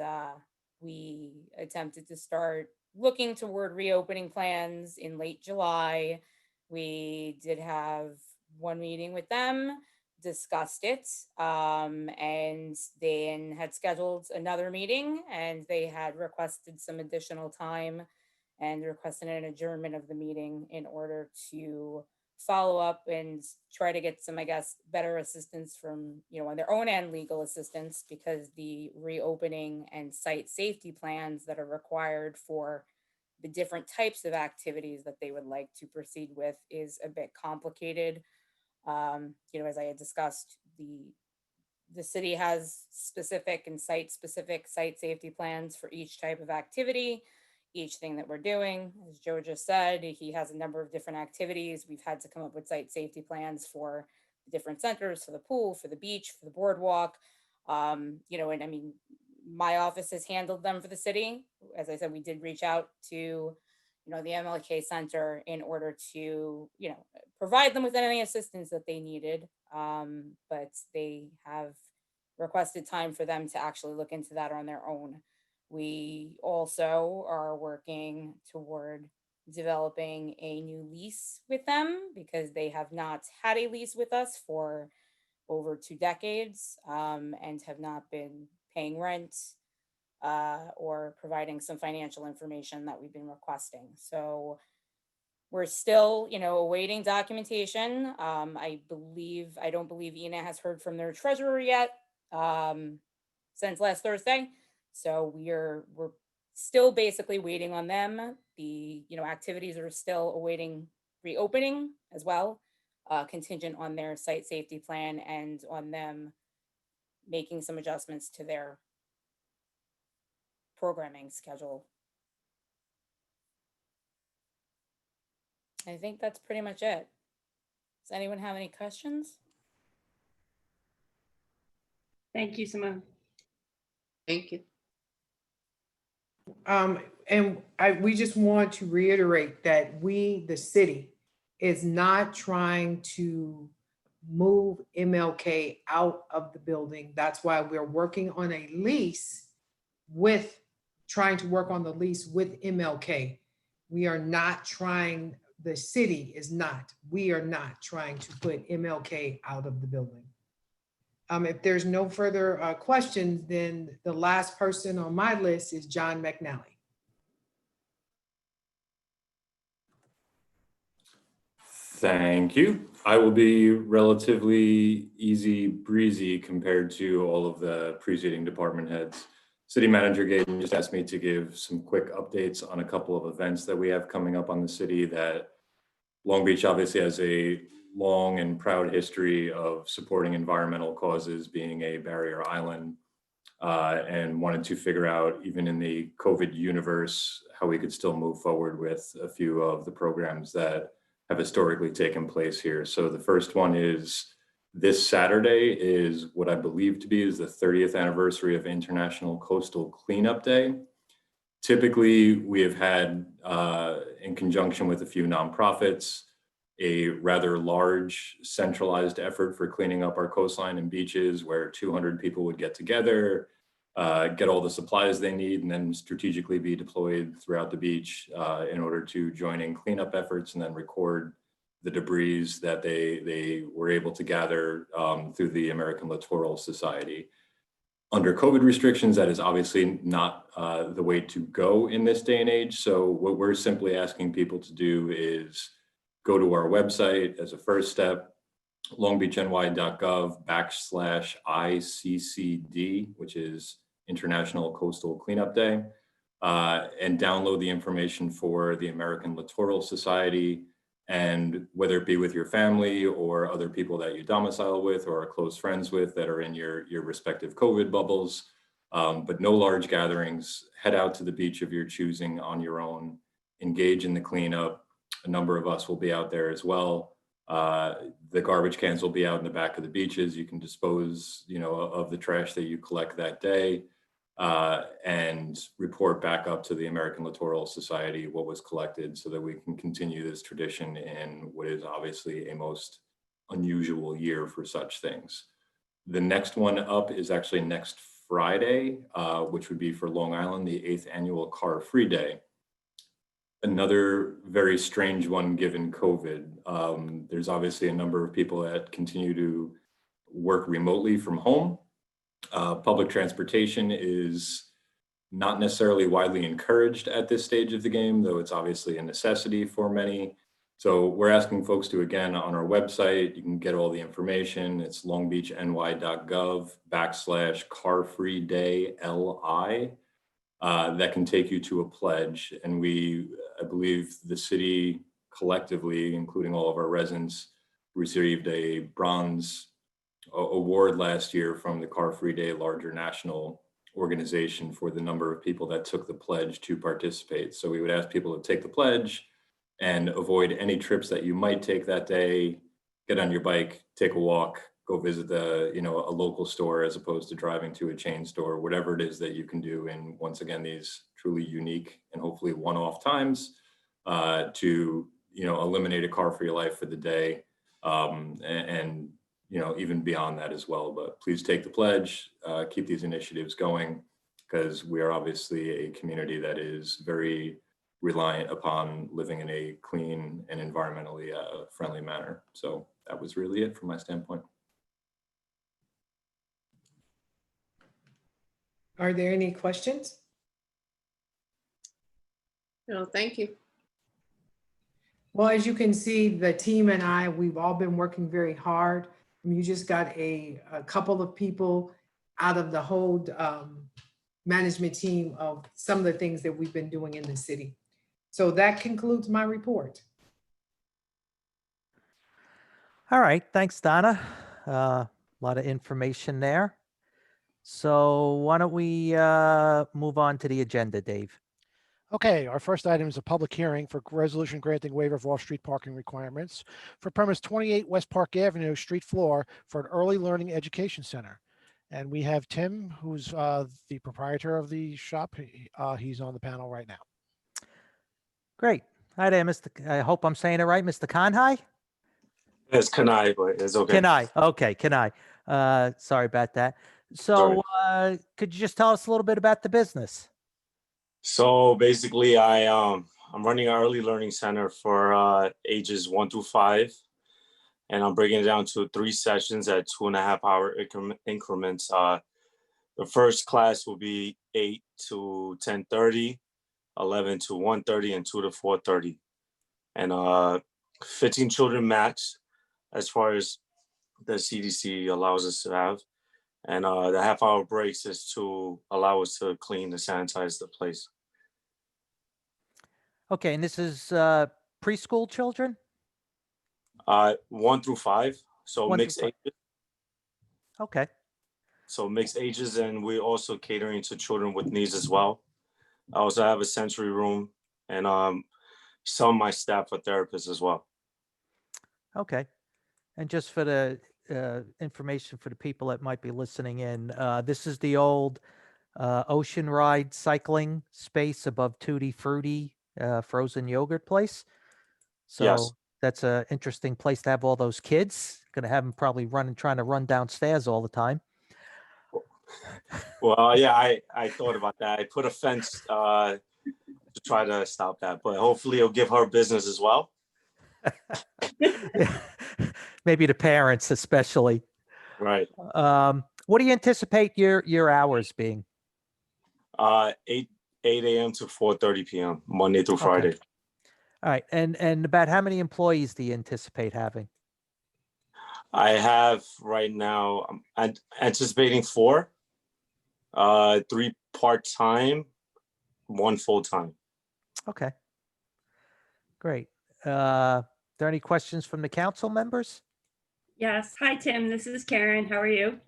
we attempted to start looking toward reopening plans in late July. We did have one meeting with them, discussed it, and then had scheduled another meeting, and they had requested some additional time and requested an adjournment of the meeting in order to follow up and try to get some, I guess, better assistance from, on their own end, legal assistance, because the reopening and site safety plans that are required for the different types of activities that they would like to proceed with is a bit complicated. As I had discussed, the city has specific and site-specific site safety plans for each type of activity, each thing that we're doing. As Joe just said, he has a number of different activities. We've had to come up with site safety plans for the different centers, for the pool, for the beach, for the boardwalk. And I mean, my office has handled them for the city. As I said, we did reach out to, the MLK Center in order to, provide them with any assistance that they needed. But they have requested time for them to actually look into that on their own. We also are working toward developing a new lease with them because they have not had a lease with us for over 2 decades, and have not been paying rent or providing some financial information that we've been requesting. So we're still, awaiting documentation. I don't believe ENA has heard from their treasurer yet since last Thursday. So we're still basically waiting on them. The activities are still awaiting reopening as well, contingent on their site safety plan and on them making some adjustments to their programming schedule. I think that's pretty much it. Does anyone have any questions? Thank you, Simone. Thank you. We just want to reiterate that the city, is not trying to move MLK out of the building. That's why we're working on a lease trying to work on the lease with MLK. We are not trying, the city is not, we are not trying to put MLK out of the building. If there's no further questions, then the last person on my list is John McNally. Thank you. I will be relatively easy breezy compared to all of the preceding department heads. City Manager Gaten just asked me to give some quick updates on a couple of events that we have coming up on the city. That Long Beach obviously has a long and proud history of supporting environmental causes, being a barrier island, and wanted to figure out, even in the COVID universe, how we could still move forward with a few of the programs that have historically taken place here. So the first one is this Saturday is what I believe to be is the 30th anniversary of International Coastal Cleanup Day. Typically, we have had, in conjunction with a few nonprofits, a rather large centralized effort for cleaning up our coastline and beaches, where 200 people would get together, get all the supplies they need, and then strategically be deployed throughout the beach in order to join in cleanup efforts and then record the debris that they were able to gather through the American Littoral Society. Under COVID restrictions, that is obviously not the way to go in this day and age. So what we're simply asking people to do is go to our website as a first step, longbeachny.gov/ICCD, which is International Coastal Cleanup Day, and download the information for the American Littoral Society. And whether it be with your family or other people that you domicile with or are close friends with that are in your respective COVID bubbles, but no large gatherings. Head out to the beach of your choosing on your own, engage in the cleanup. A number of us will be out there as well. The garbage cans will be out in the back of the beaches. You can dispose, of the trash that you collect that day, and report back up to the American Littoral Society what was collected so that we can continue this tradition in what is obviously a most unusual year for such things. The next one up is actually next Friday, which would be for Long Island, the 8th annual Car Free Day. Another very strange one given COVID. There's obviously a number of people that continue to work remotely from home. Public transportation is not necessarily widely encouraged at this stage of the game, though it's obviously a necessity for many. So we're asking folks to, again, on our website, you can get all the information. It's longbeachny.gov/carfreedayli. That can take you to a pledge. And I believe the city collectively, including all of our residents, received a bronze award last year from the Car Free Day larger national organization for the number of people that took the pledge to participate. So we would ask people to take the pledge and avoid any trips that you might take that day. Get on your bike, take a walk, go visit a local store as opposed to driving to a chain store, whatever it is that you can do. And once again, these truly unique and hopefully one-off times to eliminate a car for your life for the day, and even beyond that as well. But please take the pledge, keep these initiatives going, because we are obviously a community that is very reliant upon living in a clean and environmentally friendly manner. So that was really it from my standpoint. Are there any questions? No, thank you. Well, as you can see, the team and I, we've all been working very hard. You just got a couple of people out of the whole management team of some of the things that we've been doing in the city. So that concludes my report. All right, thanks, Donna. A lot of information there. So why don't we move on to the agenda, Dave? Okay, our first item is a public hearing for resolution granting waiver of off-street parking requirements for premise 28 West Park Avenue, street floor for an early learning education center. And we have Tim, who's the proprietor of the shop. He's on the panel right now. Great. Hi there, I hope I'm saying it right, Mr. Conhai? It's Kanai, but it's okay. Kenai. Okay, Kenai. Sorry about that. So could you just tell us a little bit about the business? So basically, I'm running an early learning center for ages 1 through 5, and I'm breaking it down to 3 sessions at 2.5-hour increments. The first class will be 8 to 10:30, 11 to 1:30, and 2 to 4:30, and 15 children max as far as the CDC allows us to have. And the half-hour breaks is to allow us to clean and sanitize the place. Okay, and this is preschool children? 1 through 5, so 1 through mixed 5. ages. Okay. So mixed ages, and we're also catering to children with needs as well. I also have a sensory room, and some of my staff are therapists as well. Okay. And just for the information for the people that might be listening in, this is the old Ocean Ride cycling space above Tutti Frutti frozen yogurt place. So Yes. that's an interesting place to have all those kids. Going to have them probably trying to run downstairs all the time. Well, yeah, I thought about that. I put a fence to try to stop that, but hopefully it'll give her business as well. Maybe the parents especially. Right. What do you anticipate your hours being? 8 a.m. to 4:30 p.m. Monday through Friday. All right. And about how many employees do you anticipate having? I have right now, I'm anticipating 4, 3 part-time, 1 full-time. Okay. Great. There any questions from the council members? Yes. Hi, Tim. This is Karen. How are you?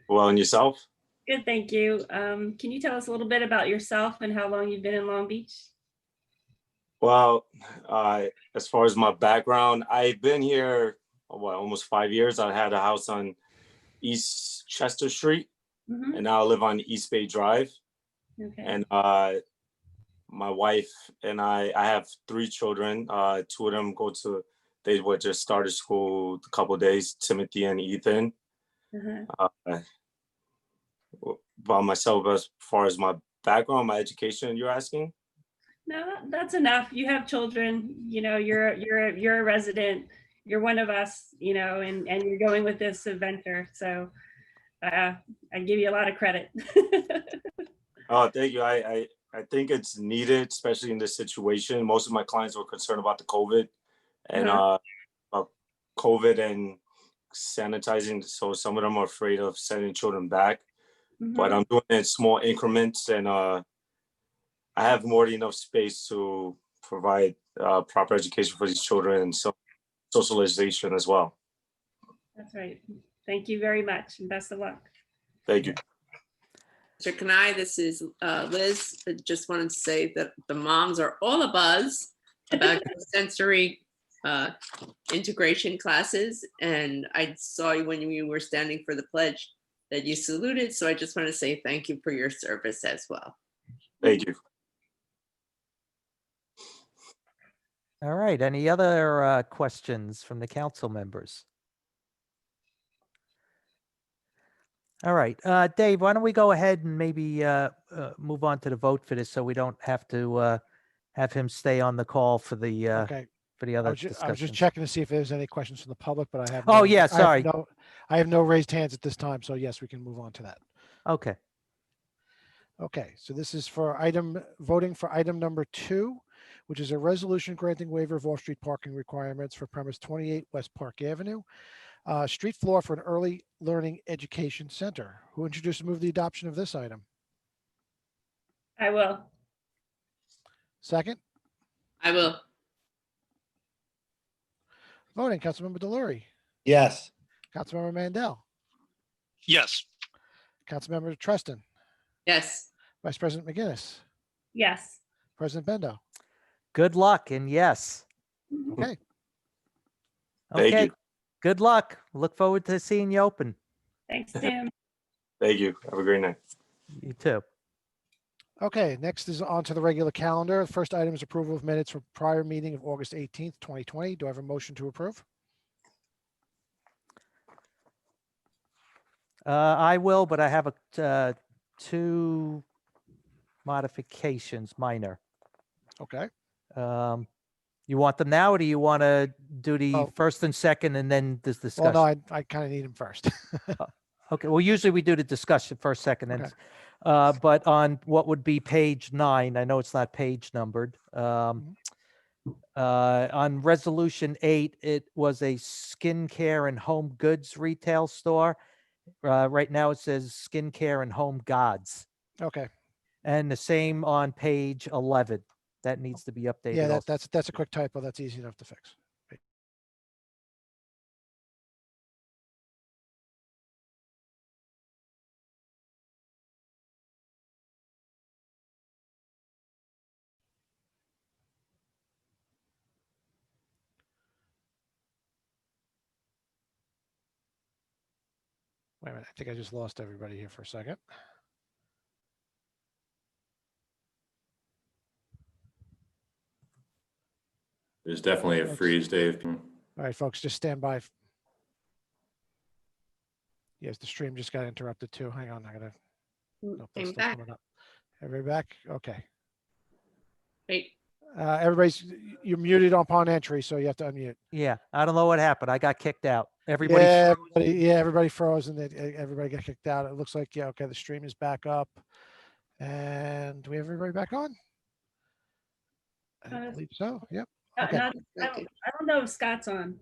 Well, and yourself? Good, thank you. Can you tell us a little bit about yourself and how long you've been in Long Beach? Well, as far as my background, I've been here, almost 5 years. I had a house on East Chester Street, Mhm. and now I live on East Bay Drive. Okay. And my wife and I have 3 children. 2 of them they were just started school a couple of days, Timothy and Ethan. Uh-huh. About myself, as far as my background, my education, you're asking? No, that's enough. You have children, you're a resident, you're one of us, and you're going with this adventure. So I give you a lot of credit. Oh, thank you. I think it's needed, especially in this situation. Most of my clients were concerned about the COVID and about COVID and sanitizing. So some of them are afraid of sending children back. But I'm doing it in small increments, and I have more than enough space to provide proper education for these children and socialization as well. That's right. Thank you very much and best of luck. Thank you. Mr. Kanai, this is Liz. I just wanted to say that the moms are all abuzz about your sensory integration classes. And I saw you when you were standing for the pledge that you saluted. So I just want to say thank you for your service as well. Thank you. All right. Any other questions from the council members? All right. Dave, why don't we go ahead and maybe move on to the vote for this so we don't have to have him stay on the call for the Okay. for the I other was just discussions. checking to see if there's any questions from the public, but I have. Oh, yeah, sorry. I have no raised hands at this time. So yes, we can move on to that. Okay. Okay, so this is for voting for item number 2, which is a resolution granting waiver of off-street parking requirements for premise 28 West Park Avenue, street floor for an early learning education center. Who introduced and move the adoption of this item? I will. Second, I will. voting, Councilmember Delory, Yes. Councilmember Mandel, Yes. Councilmember Treston, Yes. Vice President McGinnis, Yes. President Bendo. Good luck and yes. Okay, Thank Okay. you. Good luck. Look forward to seeing you open. Thanks, Tim. Thank you. Have a great night. You too. okay, next is on to the regular calendar. The first item is approval of minutes from prior meeting of August 18th, 2020. Do I have a motion to approve? I will, but I have 2 modifications, minor. Okay, You want them now, or do you want to do the Oh. first and second and then this well, discussion? no, I kind of need them first. Okay, well, usually we do the discussion first, second, and, Okay. but on what would be page 9, I know it's not page numbered. On resolution 8, it was a skincare and home goods retail store. Right now it says skincare and home gods. Okay, And the same on page 11. That needs to be updated. yeah, also. that's a quick typo. That's easy enough to fix. Wait a minute, I think I just lost everybody here for a second. There's definitely a freeze, Dave. All right, folks, just stand by. Yes, the stream just got interrupted too. Hang on, I gotta. Nope, that's I'm still back. coming up. Everybody back? Okay. Wait. You're muted upon entry, so you have to unmute. Yeah, I don't know what happened. I got kicked out. Everybody. Everybody froze and everybody got kicked out. It looks like, yeah, okay, the stream is back up. And do we have everybody back on? I believe so. Yep. Okay. I don't know if Scott's on.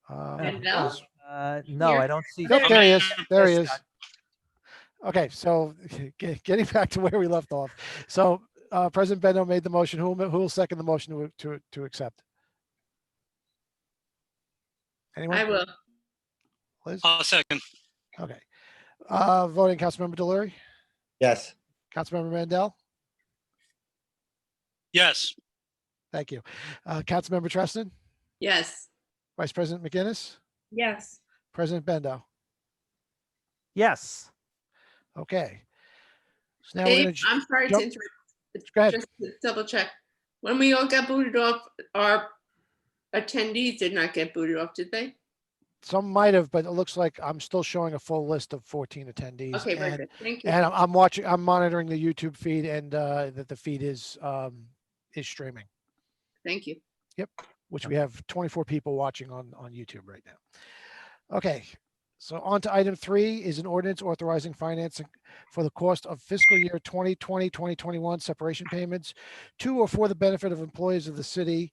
Mandel? No, Here. I don't see. Nope, there he is. There he Yes, is. Scott. Okay, so getting back to where we left off. So President Bendo made the motion. Who will second the motion to accept? Anyone? I will. Liz? Second. Okay. Voting Councilmember Delory, Yes. Councilmember Mandel. Yes. Thank you. Councilmember Treston, Yes. Vice President McGinnis, Yes. President Bendo. Yes. Okay. So now we're Dave, gonna I'm sorry to jump- interrupt. Go ahead. Just to double check. When we all got booted off, our attendees did not get booted off, did they? Some might have, but it looks like I'm still showing a full list of 14 attendees. Okay, very and good. Thank you. and I'm monitoring the YouTube feed, and that the feed is streaming, Thank you. which we have 24 people watching on YouTube right now. Okay, so on to item 3 is an ordinance authorizing financing for the cost of fiscal year 2020, 2021 separation payments to or for the benefit of employees of the city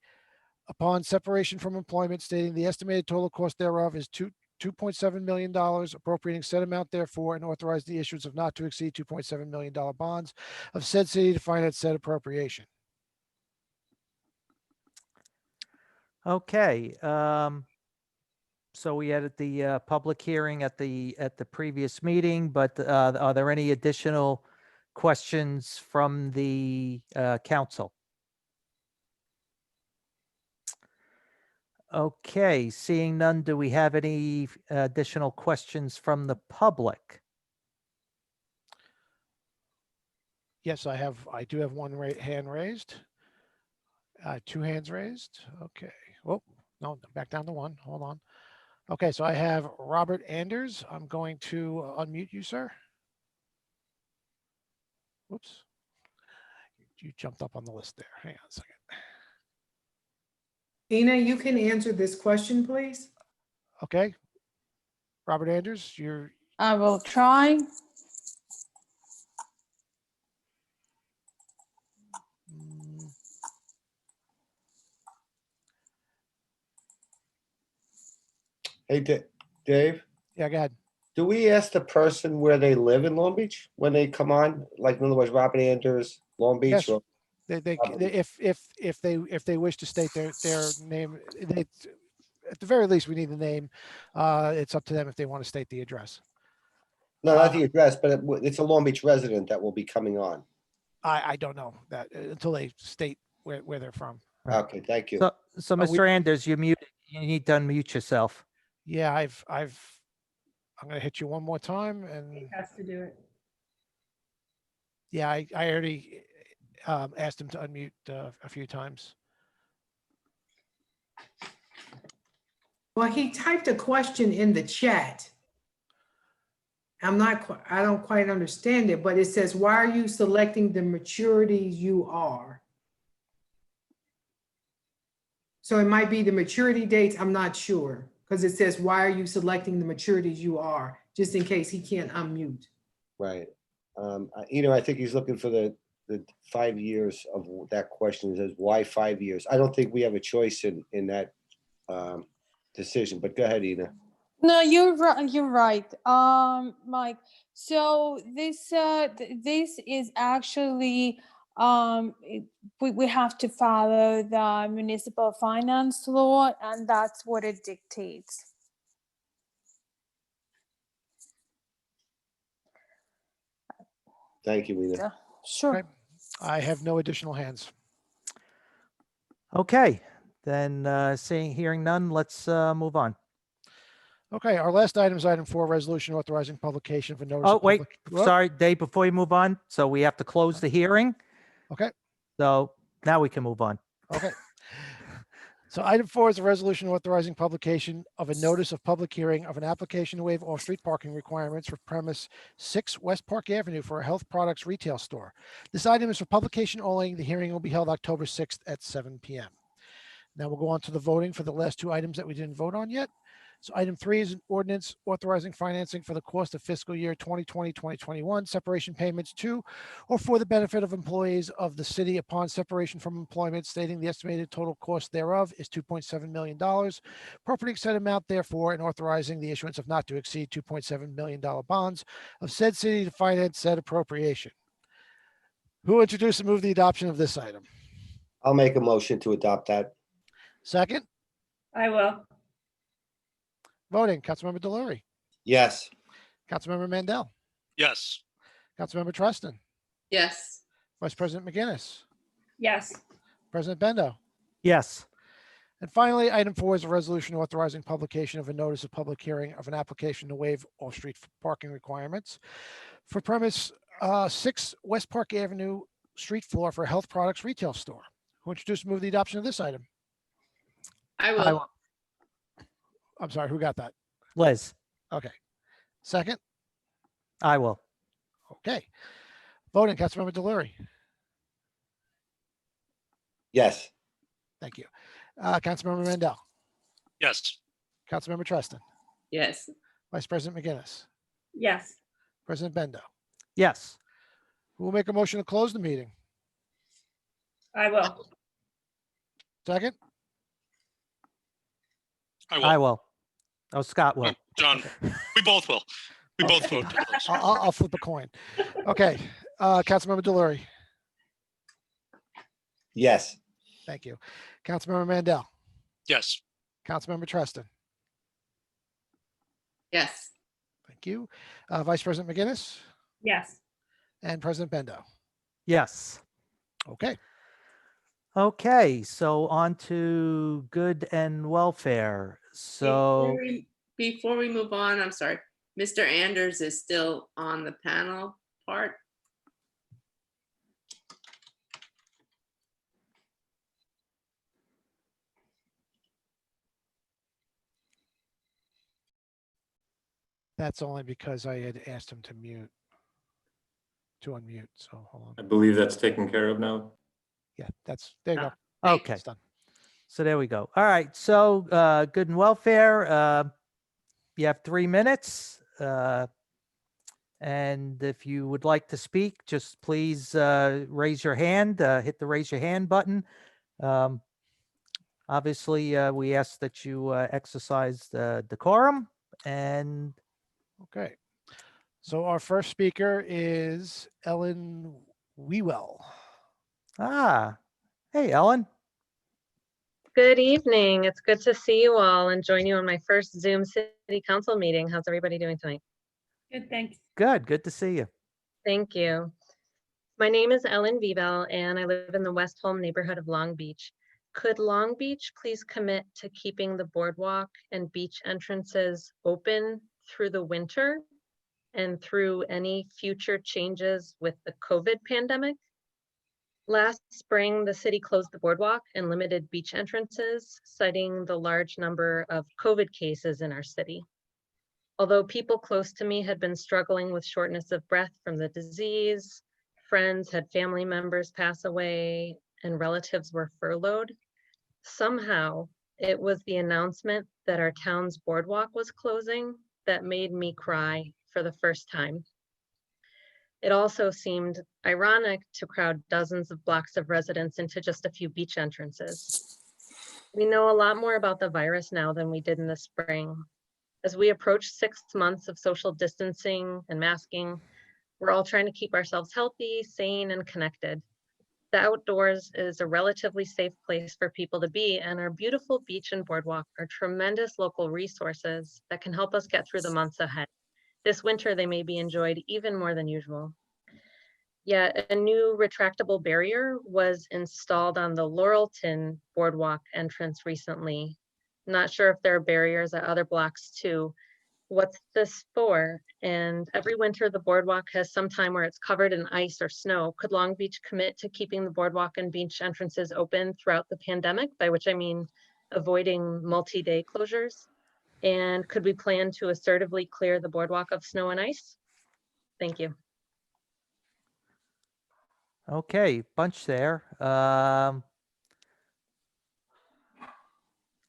upon separation from employment, stating the estimated total cost thereof is $2.7 million, appropriating said amount therefore, and authorize the issuance of not to exceed $2.7 million bonds of said city to finance said appropriation. Okay. So we had the public hearing at the previous meeting, but are there any additional questions from the council? Okay, seeing none, do we have any additional questions from the public? Yes, I do have one hand raised. 2 hands raised. Okay. Oh, no, back down to 1. Hold on. Okay, so I have Robert Anders. I'm going to unmute you, sir. Whoops. You jumped up on the list there. Hang on a second. Ina, you can answer this question, please. Okay. Robert Anders, you're I will try. mm, Hey, Dave, yeah, go ahead. do we ask the person where they live in Long Beach when they come on? Like, in other words, Robert Anders, Long Beach? Yes. or- They Probably. if they wish to state their name, at the very least we need the name. It's up to them if they want to state the address. No, not the address, but it's a Long Beach resident that will be coming on. I don't know that until they state where they're from. Right. Okay, thank you. So But we- Mr. Anders, you're muted. You need to unmute yourself. Yeah, I'm gonna hit you one more time, He and has to do it. yeah, I already asked him to unmute a few times. Well, he typed a question in the chat. I don't quite understand it, but it says, why are you selecting the maturities you are? So it might be the maturity dates, I'm not sure, because it says, why are you selecting the maturities you are, just in case he can't unmute. Right. I think he's looking for the 5 years of that question. It says, why 5 years? I don't think we have a choice in that decision, but go ahead, Ina. No, you're right. You're right, Mike. So this is actually we have to follow the municipal finance law, and that's what it dictates. Thank you, Ina. Sure. Okay. I have no additional hands. Okay, then hearing none, let's move on. Okay, our last item is item 4, resolution authorizing publication for notice. Oh, of wait, public- Whoop, sorry, Dave, before you move on, so we have to close the hearing. Okay. So now we can move on. Okay. So item 4 is a resolution authorizing publication of a notice of public hearing of an application to waive off-street parking requirements for premise 6 West Park Avenue for a health products retail store. This item is for publication only. The hearing will be held October 6th at 7 p.m. Now we'll go on to the voting for the last 2 items that we didn't vote on yet. So item 3 is an ordinance authorizing financing for the cost of fiscal year 2020, 2021 separation payments to or for the benefit of employees of the city upon separation from employment, stating the estimated total cost thereof is $2.7 million. Appropriating said amount therefore and authorizing the issuance of not to exceed $2.7 million bonds of said city to finance said appropriation. Who will introduce and move the adoption of this item? I'll make a motion to adopt that. Second, I will. voting, Councilmember Delory, Yes. Councilmember Mandel, Yes. Councilmember Treston, Yes. Vice President McGinnis, Yes. President Bendo. Yes. And finally, item 4 is a resolution authorizing publication of a notice of public hearing of an application to waive off-street parking requirements for premise 6 West Park Avenue street floor for a health products retail store. Who introduced and move the adoption of this item? I I will. will. I'm sorry, who got that? Liz, Okay. Second, I will. okay. Voting, Councilmember Delory. Yes. Thank you. Councilmember Mandel, Yes. Councilmember Treston, Yes. Vice President McGinnis, Yes. President Bendo. Yes. Who will make a motion to close the meeting? I will. Second, I will. Oh, Scott will. John, we both will. We both Okay. vote. to close. I'll flip a coin. Okay, Councilmember Delory, Yes. thank you. Councilmember Mandel, Yes. Councilmember Treston, Yes. thank you. Vice President McGinnis Yes. and President Bendo. Yes. Okay, Okay, so on to good and welfare. So, Before we move on, I'm sorry, Mr. Anders is still on the panel part. that's only because I had asked him to unmute, so hold I on. believe that's taken care of now. Yeah, there you go. okay, It's done. so there we go. All right, so good and welfare. You have 3 minutes. And if you would like to speak, just please raise your hand, hit the raise your hand button. Obviously, we ask that you exercise decorum. And Okay, so our first speaker is Ellen Wewell. Hey, Ellen. Good evening. It's good to see you all and join you on my first Zoom City Council meeting. How's everybody doing tonight? Good, thanks. Good to see you. Thank you. My name is Ellen Vivel and I live in the West Holm neighborhood of Long Beach. Could Long Beach please commit to keeping the boardwalk and beach entrances open through the winter and through any future changes with the COVID pandemic? Last spring, the city closed the boardwalk and limited beach entrances, citing the large number of COVID cases in our city. Although people close to me had been struggling with shortness of breath from the disease, friends had family members pass away, and relatives were furloughed, somehow it was the announcement that our town's boardwalk was closing that made me cry for the first time. It also seemed ironic to crowd dozens of blocks of residents into just a few beach entrances. We know a lot more about the virus now than we did in the spring. As we approach 6 months of social distancing and masking, we're all trying to keep ourselves healthy, sane, and connected. The outdoors is a relatively safe place for people to be, and our beautiful beach and boardwalk are tremendous local resources that can help us get through the months ahead. This winter, they may be enjoyed even more than usual. Yet a new retractable barrier was installed on the Laurelton Boardwalk entrance recently. Not sure if there are barriers at other blocks too. What's this for? And every winter the boardwalk has some time where it's covered in ice or snow. Could Long Beach commit to keeping the boardwalk and beach entrances open throughout the pandemic, by which I mean avoiding multi-day closures? And could we plan to assertively clear the boardwalk of snow and ice? Thank you. Okay, bunch there.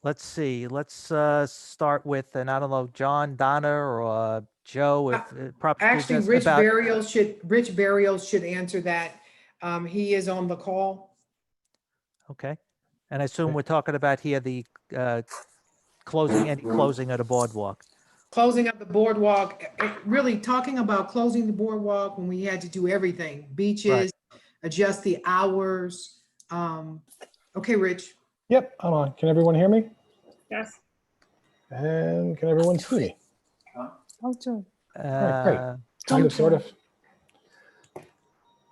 let's see, let's start with, and I don't know, John, Donna, or Joe, if probably Actually, just Rich about, Burial should answer that. He is on the call. okay. And I assume we're talking about here the closing of the boardwalk. Closing up the boardwalk, really talking about closing the boardwalk when we had to do everything, beaches, adjust the hours. Okay, Rich. Yep, I'm on. Can everyone hear me? Yes. And can everyone see me? Oh, too. All right, great. Uh, Kind of, sort of.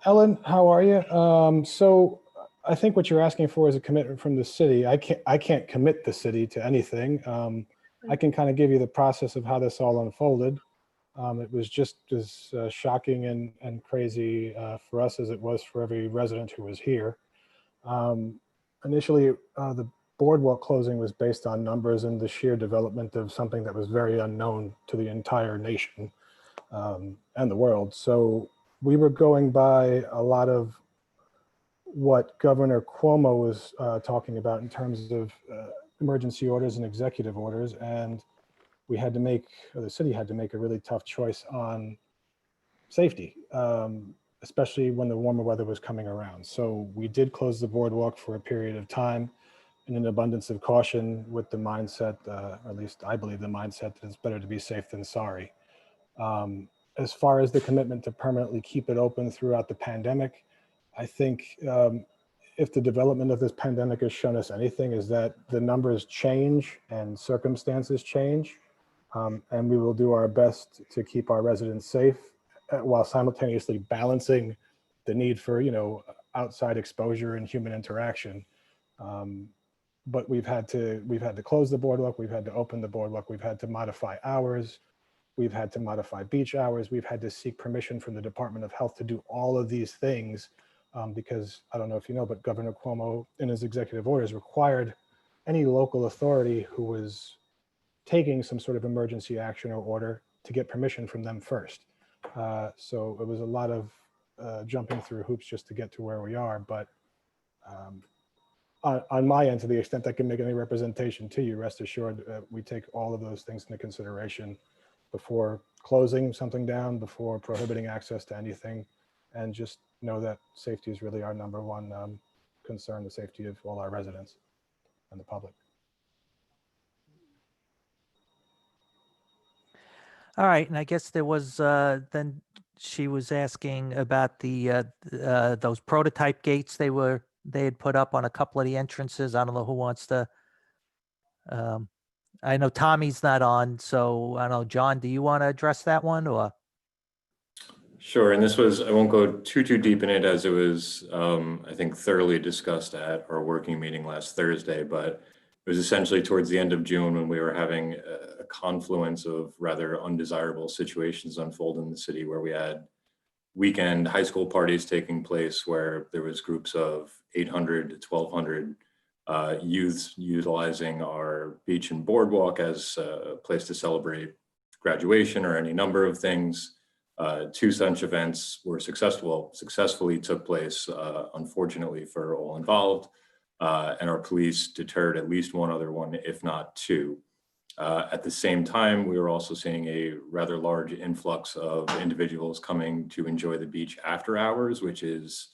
Ellen, how are you? So I think what you're asking for is a commitment from the city. I can't commit the city to anything. I can kind of give you the process of how this all unfolded. It was just as shocking and crazy for us as it was for every resident who was here. Initially, the boardwalk closing was based on numbers and the sheer development of something that was very unknown to the entire nation and the world. So we were going by a lot of what Governor Cuomo was talking about in terms of emergency orders and executive orders. And we had to make, or the city had to make a really tough choice on safety, especially when the warmer weather was coming around. So we did close the boardwalk for a period of time in an abundance of caution with the mindset, or at least I believe the mindset that it's better to be safe than sorry. As far as the commitment to permanently keep it open throughout the pandemic, I think if the development of this pandemic has shown us anything, is that the numbers change and circumstances change. And we will do our best to keep our residents safe while simultaneously balancing the need for, outside exposure and human interaction. But we've had to close the boardwalk. We've had to open the boardwalk. We've had to modify hours. We've had to modify beach hours. We've had to seek permission from the Department of Health to do all of these things because I don't know if you know, but Governor Cuomo in his executive orders required any local authority who was taking some sort of emergency action or order to get permission from them first. So it was a lot of jumping through hoops just to get to where we are. But on my end, to the extent I can make any representation to you, rest assured we take all of those things into consideration before closing something down, before prohibiting access to anything, and just know that safety is really our number one concern, the safety of all our residents and the public. all right, and I guess there was then she was asking about the those prototype gates they had put up on a couple of the entrances. I don't know who wants to. I know Tommy's not on, so I don't know. John, do you want to address that one or? Sure, and this was, I won't go too deep in it as it was, I think, thoroughly discussed at our working meeting last Thursday, but it was essentially towards the end of June when we were having a confluence of rather undesirable situations unfold in the city, where we had weekend high school parties taking place where there was groups of 800 to 1,200 youths utilizing our beach and boardwalk as a place to celebrate graduation or any number of things. Two such events were successfully took place, unfortunately for all involved, and our police deterred at least one other one, if not two. At the same time, we were also seeing a rather large influx of individuals coming to enjoy the beach after hours, which is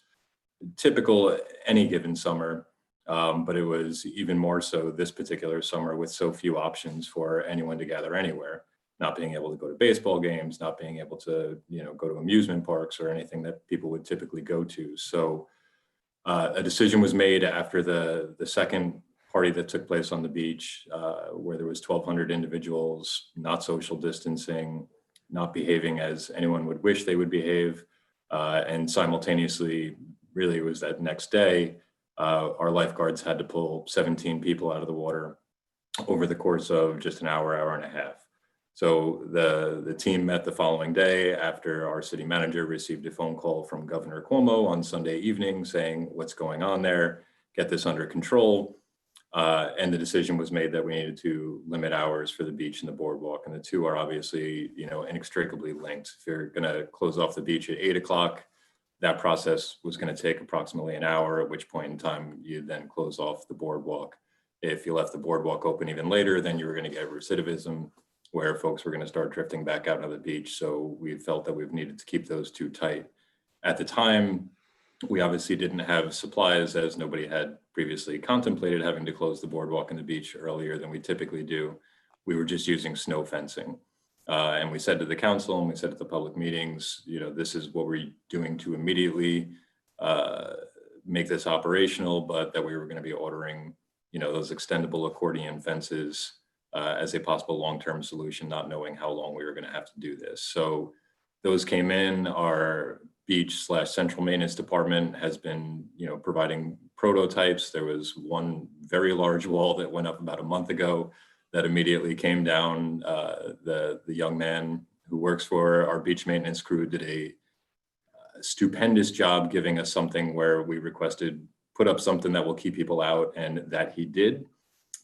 typical any given summer. But it was even more so this particular summer with so few options for anyone to gather anywhere, not being able to go to baseball games, not being able to, go to amusement parks or anything that people would typically go to. So a decision was made after the second party that took place on the beach, where there was 1,200 individuals, not social distancing, not behaving as anyone would wish they would behave. And simultaneously, really it was that next day, our lifeguards had to pull 17 people out of the water over the course of just an hour and a half. So the team met the following day after our city manager received a phone call from Governor Cuomo on Sunday evening saying, what's going on there, get this under control. And the decision was made that we needed to limit hours for the beach and the boardwalk. And the two are obviously, inextricably linked. If you're gonna close off the beach at 8 o'clock, that process was gonna take approximately an hour, at which point in time you then close off the boardwalk. if you left the boardwalk open even later, then you were going to get recidivism where folks were going to start drifting back out on the beach. So we felt that we've needed to keep those two tight. At the time, we obviously didn't have supplies, as nobody had previously contemplated having to close the boardwalk and the beach earlier than we typically do. We were just using snow fencing. And we said to the council and we said at the public meetings, this is what we're doing to immediately make this operational, but that we were going to be ordering, those extendable accordion fences as a possible long-term solution, not knowing how long we were going to have to do this. So those came in. Our beach/central maintenance department has been, providing prototypes. There was one very large wall that went up about a month ago that immediately came down. The young man who works for our beach maintenance crew did a stupendous job giving us something where we requested put up something that will keep people out, and that he did.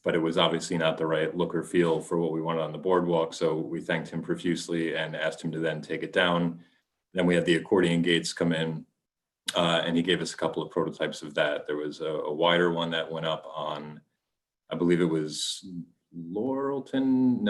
But it was obviously not the right look or feel for what we wanted on the boardwalk. So we thanked him profusely and asked him to then take it down. Then we had the accordion gates come in, and he gave us a couple of prototypes of that. There was a wider one that went up on, I believe it was Washington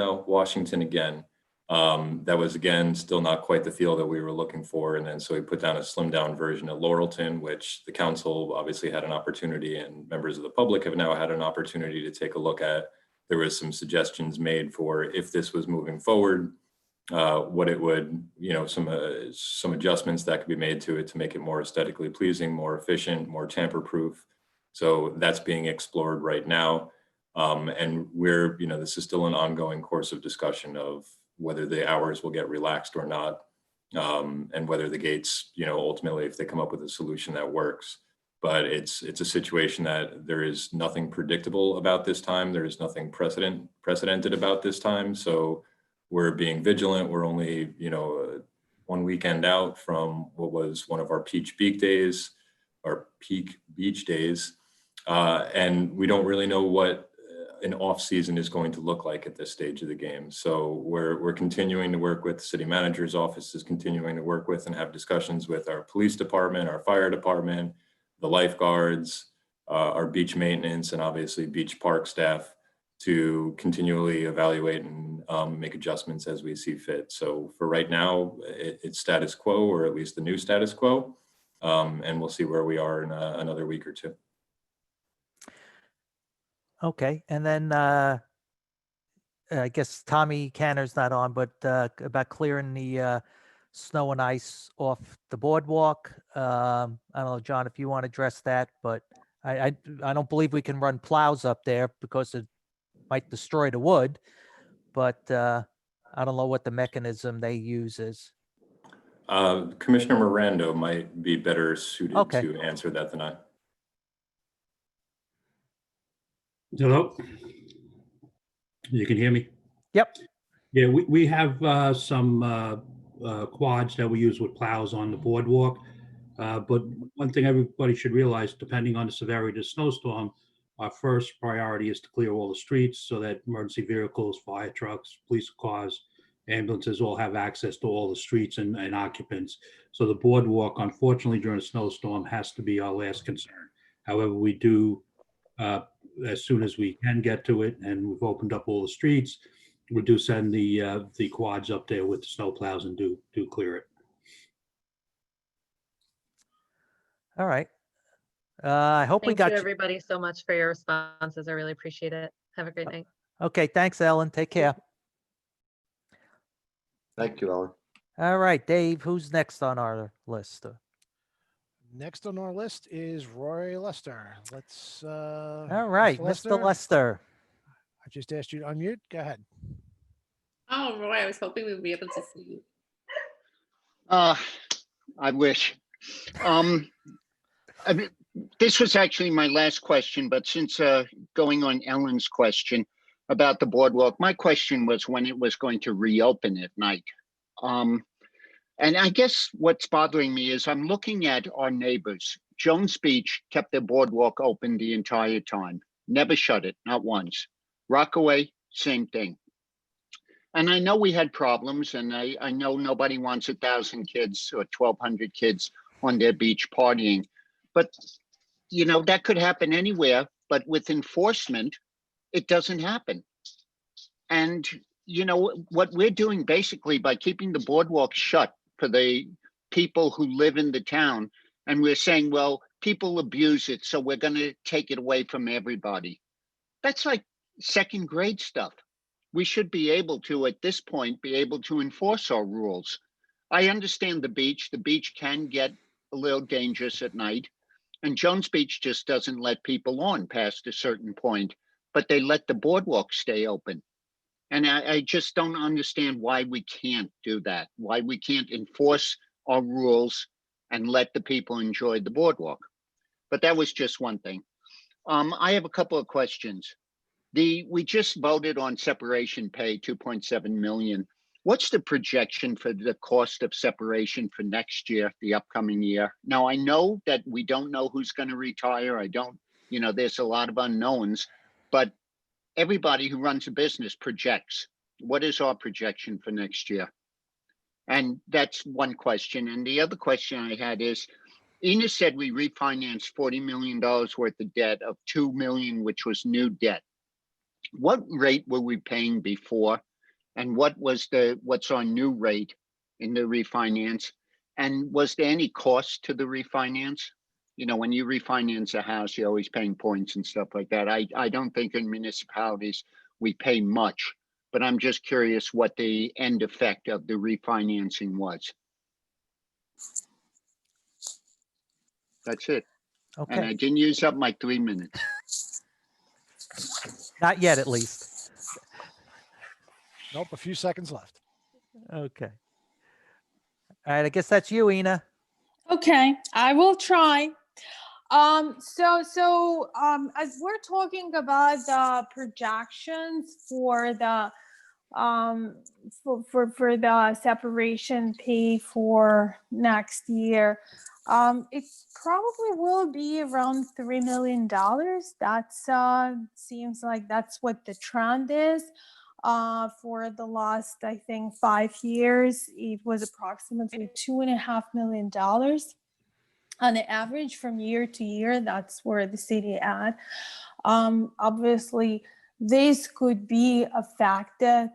again. That was, again, still not quite the feel that we were looking for. And then so we put down a slimmed down version of Laurelton, which the council obviously had an opportunity, and members of the public have now had an opportunity to take a look at. There was some suggestions made for if this was moving forward, what it would, some adjustments that could be made to it to make it more aesthetically pleasing, more efficient, more tamper-proof. So that's being explored right now. And we're, this is still an ongoing course of discussion of whether the hours will get relaxed or not, and whether the gates, ultimately, if they come up with a solution that works. But it's a situation that there is nothing predictable about this time. There is nothing precedented about this time. So we're being vigilant. We're only, one weekend out from what was one of our peak beach days, and we don't really know what an off season is going to look like at this stage of the game. So we're continuing to work with the city manager's office, is continuing to work with and have discussions with our police department, our fire department, the lifeguards, our beach maintenance, and obviously beach park staff to continually evaluate and make adjustments as we see fit. So for right now, it's status quo, or at least the new status quo. And we'll see where we are in another week or two. Okay, and then I guess Tommy Canner's not on, but about clearing the snow and ice off the boardwalk. I don't know, John, if you want to address that, but I don't believe we can run plows up there because it might destroy the wood. But I don't know what the mechanism they use is. Commissioner Mirando might be better suited to answer that than I. Hello? You can hear me? Yep. Yeah, we have some quads that we use with plows on the boardwalk. But one thing everybody should realize, depending on the severity of the snowstorm, our first priority is to clear all the streets so that emergency vehicles, fire trucks, police cars, ambulances all have access to all the streets and occupants. So the boardwalk, unfortunately, during a snowstorm has to be our last concern. However, we do, as soon as we can get to it, and we've opened up all the streets, we do send the quads up there with the snow plows and do clear it. All right. I hope we got Thank you, everybody, so much for your responses. I really appreciate it. Have a great night. Okay, thanks, Ellen. Take care. Thank you, Ellen. All right, Dave, who's next on our list? Next on our list is Rory Lester. Let's. All right, Mr. Lester. I just asked you to unmute. Go ahead. Oh, Roy, I was hoping we would be able to see you. I wish. I mean, this was actually my last question, but since going on Ellen's question about the boardwalk, my question was when it was going to reopen at night. And I guess what's bothering me is I'm looking at our neighbors. Jones Beach kept their boardwalk open the entire time, never shut it, not once. Rockaway, same thing. And I know we had problems, and I know nobody wants 1,000 kids or 1,200 kids on their beach partying. But, you know, that could happen anywhere. But with enforcement, it doesn't happen. And, you know, what we're doing basically by keeping the boardwalk shut for the people who live in the town, and we're saying, well, people abuse it, so we're going to take it away from everybody. That's like second grade stuff. We should be able to, at this point, be able to enforce our rules. I understand the beach. The beach can get a little dangerous at night. And Jones Beach just doesn't let people on past a certain point, but they let the boardwalk stay open. And I just don't understand why we can't do that, why we can't enforce our rules and let the people enjoy the boardwalk. But that was just one thing. I have a couple of questions. We just voted on separation pay, 2.7 million. What's the projection for the cost of separation for next year, the upcoming year? Now, I know that we don't know who's going to retire. You know, there's a lot of unknowns, but everybody who runs a business projects. What is our projection for next year? And that's one question. And the other question I had is, Ina said we refinanced $40 million worth of debt, of $2 million, which was new debt. What rate were we paying before? And what's our new rate in the refinance? And was there any cost to the refinance? You know, when you refinance a house, you're always paying points and stuff like that. I don't think in municipalities we pay much, but I'm just curious what the end effect of the refinancing was. That's it. And I Okay, didn't use up my 3 minutes. not yet, at least. Nope, a few seconds left. Okay. All right, I guess that's you, Ina. Okay, I will try. As we're talking about the projections for the for the separation pay for next year, it probably will be around $3 million. That's seems like that's what the trend is. For the last, I think, 5 years, it was approximately $2.5 million. On the average from year to year, that's where the city at. Obviously, this could be affected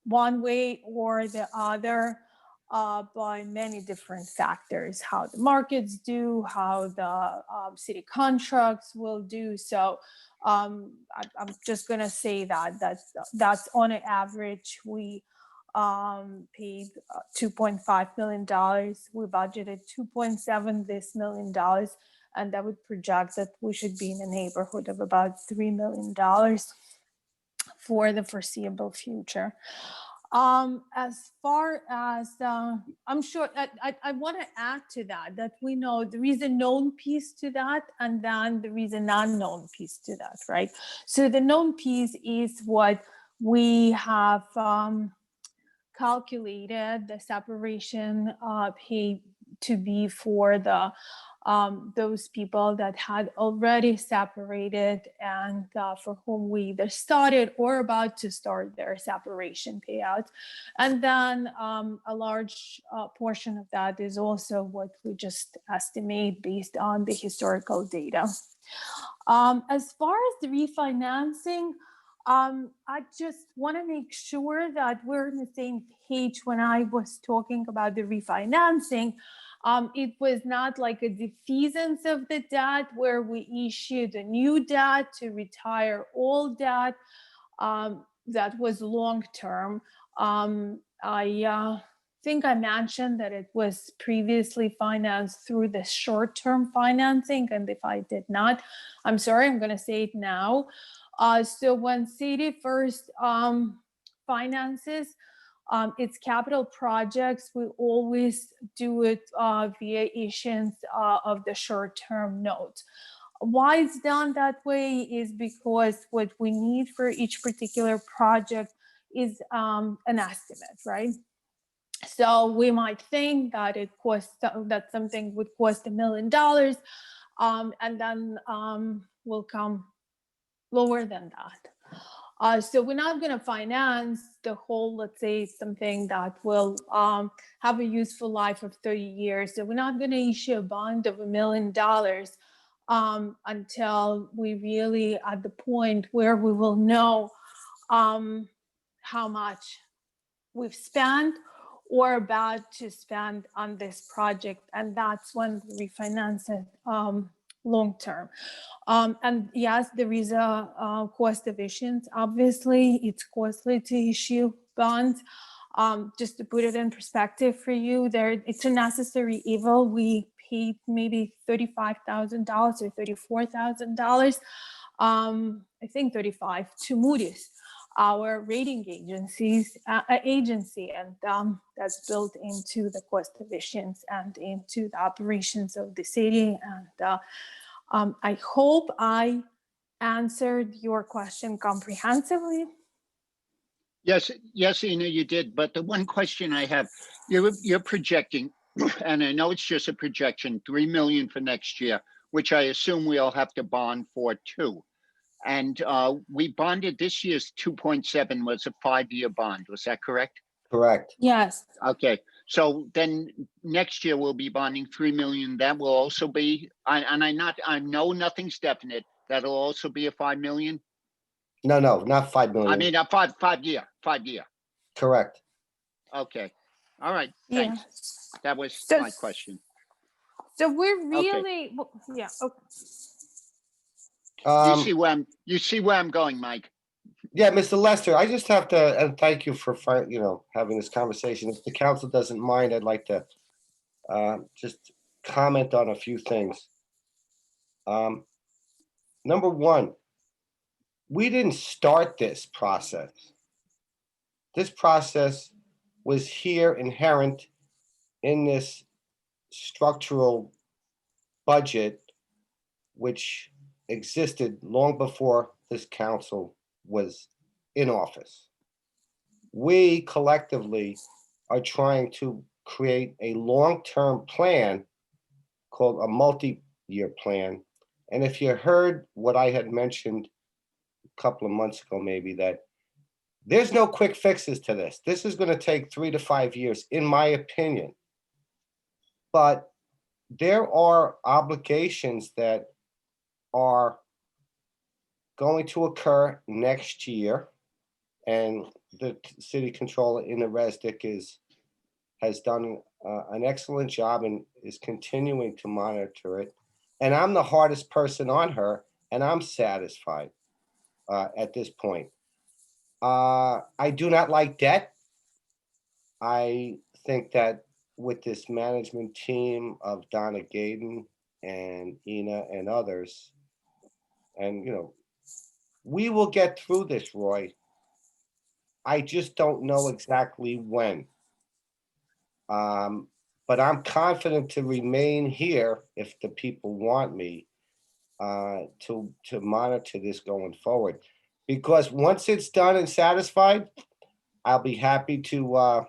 one way or the other by many different factors, how the markets do, how the city contracts will do. So I'm just gonna say that's on an average. We paid $2.5 million. We budgeted $2.7 million, and that would project that we should be in the neighborhood of about $3 million for the foreseeable future. As far as I'm sure I want to add to that we know there is a known piece to that, and then there is an unknown piece to that, right? So the known piece is what we have calculated the separation pay to be for the those people that had already separated and for whom we either started or about to start their separation payout. And then a large portion of that is also what we just estimate based on the historical data. As far as the refinancing, I just want to make sure that we're on the same page. When I was talking about the refinancing, it was not like a defeasance of the debt where we issued a new debt to retire old debt. That was long-term. I think I mentioned that it was previously financed through the short-term financing, and if I did not, I'm sorry, I'm going to say it now. So when city first finances its capital projects, we always do it via issuance of the short-term note. Why it's done that way is because what we need for each particular project is an estimate, right? So we might think that that something would cost $1 million, and then will come lower than that. So we're not going to finance the whole, let's say, something that will have a useful life of 30 years. So we're not going to issue a bond of $1 million until we really at the point where we will know how much we've spent or about to spend on this project, and that's when we refinance it long term. And yes, there is a cost of issuance. Obviously, it's costly to issue bonds. Just to put it in perspective for you, it's a necessary evil. We paid maybe $35,000 or $34,000, I think 35, to Moody's, our rating agency, and that's built into the cost of issuance and into the operations of the city. And I hope I answered your question comprehensively. Yes, yes, Ina, you did. But the one question I have, you're projecting, and I know it's just a projection, 3 million for next year, which I assume we'll have to bond for too. And we bonded this year's 2.7 was a 5-year bond. Was that correct? Correct. Yes. Okay. So then next year we'll be bonding 3 million. That will also be, I know nothing's definite. That'll also be a 5 million. No, not 5 million. I mean, a 5 year. Correct. Okay. All right. Yeah. Thanks. That was So- my question. So we're really, yeah. Okay. You see where I'm going, Mike. Yeah, Mr. Lester, I just have to, and thank you for, having this conversation. If the council doesn't mind, I'd like to just comment on a few things. Number one, we didn't start this process. This process was here inherent in this structural budget, which existed long before this council was in office. We collectively are trying to create a long-term plan called a multi-year plan. And if you heard what I had mentioned a couple of months ago, maybe, that there's no quick fixes to this. This is going to take 3 to 5 years, in my opinion. But there are obligations that are going to occur next year, and the city controller, Ina Resnick, has done an excellent job and is continuing to monitor it. And I'm the hardest person on her, and I'm satisfied at this point. I do not like debt. I think that with this management team of Donna Gaden and Ina and others, and we will get through this, Roy. I just don't know exactly when. But I'm confident to remain here if the people want me to monitor this going forward. Because once it's done and satisfied, I'll be happy to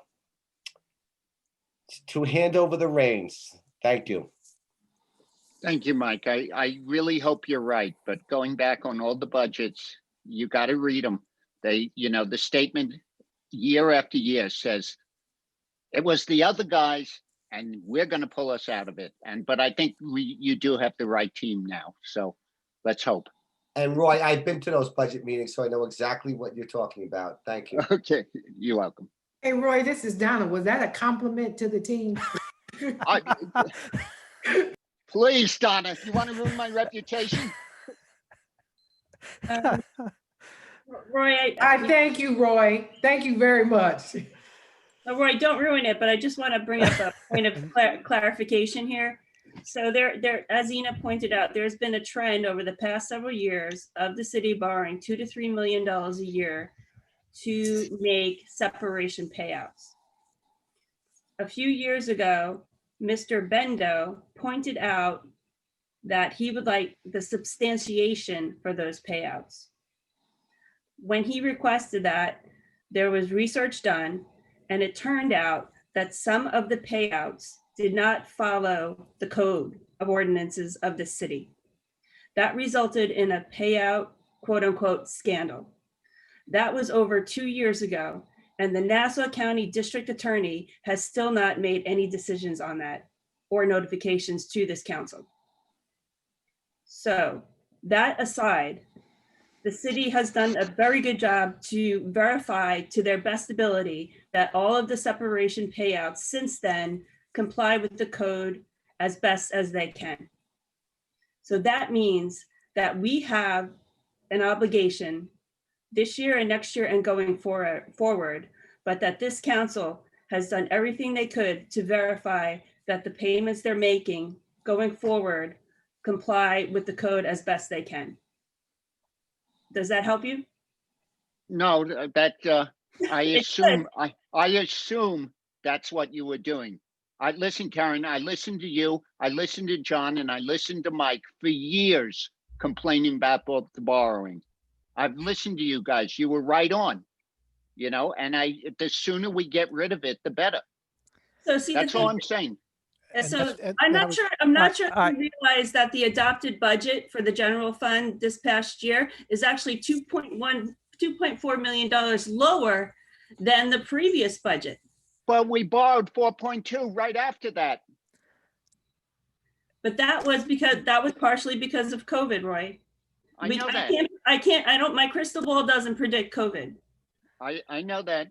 hand over the reins. Thank you. Thank you, Mike. I really hope you're right. But going back on all the budgets, you got to read them. The statement year after year says it was the other guys and we're going to pull us out of it. But I think you do have the right team now. So let's hope. And Roy, I've been to those budget meetings, so I know exactly what you're talking about. Thank you. Okay, you're welcome. Hey, Roy, this is Donna. Was that a compliment to the team? Please, Donna, you want to ruin my reputation? Roy, I thank you, Roy. Thank you very much. Roy, don't ruin it, but I just want to bring up a point of clarification here. So there, as Ina pointed out, there's been a trend over the past several years of the city borrowing $2 to $3 million a year to make separation payouts. A few years ago, Mr. Bendo pointed out that he would like the substantiation for those payouts. When he requested that, there was research done, and it turned out that some of the payouts did not follow the code of ordinances of the city. That resulted in a payout, quote unquote, scandal. That was over 2 years ago, and the Nassau County District Attorney has still not made any decisions on that or notifications to this council. So that aside, the city has done a very good job to verify to their best ability that all of the separation payouts since then comply with the code as best as they can. So that means that we have an obligation this year and next year and going forward, but that this council has done everything they could to verify that the payments they're making going forward comply with the code as best they can. Does that help you? No, that, I It assume, I assume that's what you were doing. Listen, Karen, I listened to you, I listened to John, and I listened to Mike for years complaining about the borrowing. I've listened to you guys. You were right on, and the sooner we get rid of it, the better. So see, That's all I'm saying. And So that's- and I'm I not was- sure, I'm not sure I- if you realize that the adopted budget for the general fund this past year is actually $2.4 million lower than the previous budget. But we borrowed 4.2 right after that. But that was partially because of COVID, Roy. I know that. My crystal ball doesn't predict COVID. I know that.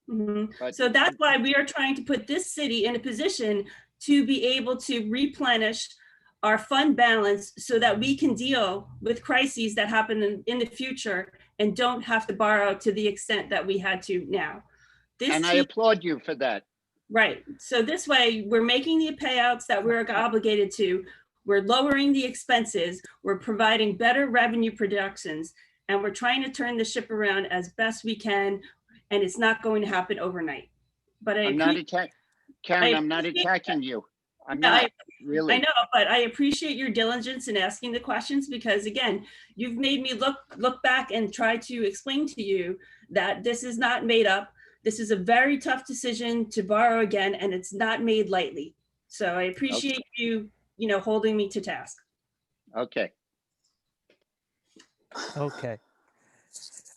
Mhm. But- So that's why we are trying to put this city in a position to be able to replenish our fund balance so that we can deal with crises that happen in the future and don't have to borrow to the extent that we had to now. And I applaud you for that. Right. So this way, we're making the payouts that we're obligated to. We're lowering the expenses. We're providing better revenue projections, and we're trying to turn the ship around as best we can. And it's not going to happen overnight. But I'm not attacking, Karen, I'm not attacking you. I'm not, really. I know, but I appreciate your diligence in asking the questions because again, you've made me look back and try to explain to you that this is not made up. This is a very tough decision to borrow again, and it's not made lightly. So I appreciate you holding me to task. Okay. Okay.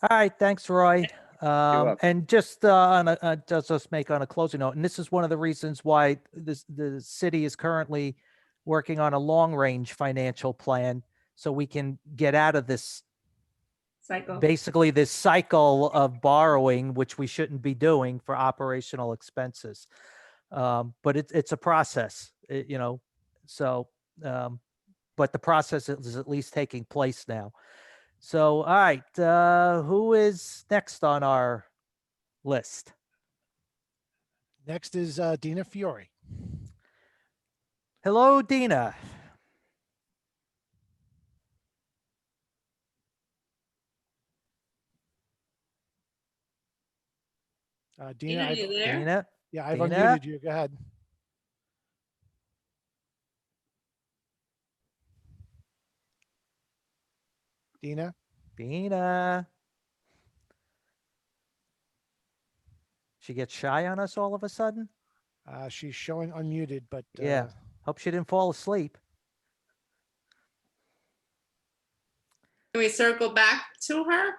All right, thanks, Roy. welcome. And just just make on a closing note, and this is one of the reasons why the city is currently working on a long-range financial plan, so we can get out of this Cycle. basically this cycle of borrowing, which we shouldn't be doing for operational expenses. But it's a process, so, but the process is at least taking place now. So, all right, who is next on our list? Next is Dina Fiore. Hello, Dina. Dina, Are you there? Dina? yeah, I've Dina? unmuted you. Go ahead. Dina, Dina. She gets shy on us all of a sudden? she's showing unmuted, but Yeah. Hope she didn't fall asleep. Can we circle back to her?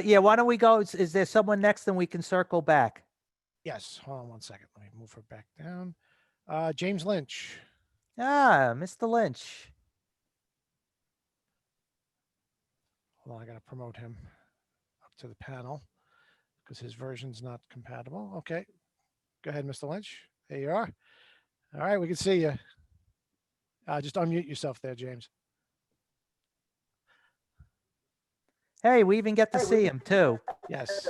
Yeah, why don't we go? Is there someone next and we can circle back? yes. Hold on one second. Let me move her back down. James Lynch. Ah, Mr. Lynch. Hold on, I got to promote him up to the panel because his version's not compatible. Okay. Go ahead, Mr. Lynch. There you are. All right, we can see you. Just unmute yourself there, James. Hey, we even get to see him too. Yes.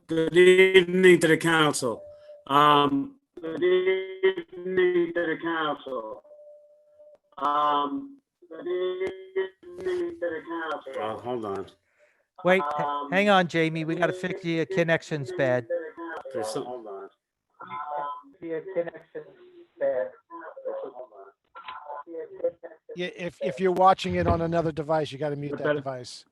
Good evening to the council. Good evening to the council. Good evening to the council. Hold on. Wait, hang on, Jamie. We got to fix your connection's bad. There's some, hold on. Your connection's bad. Yeah, if you're watching it on another device, you got to mute that better. device.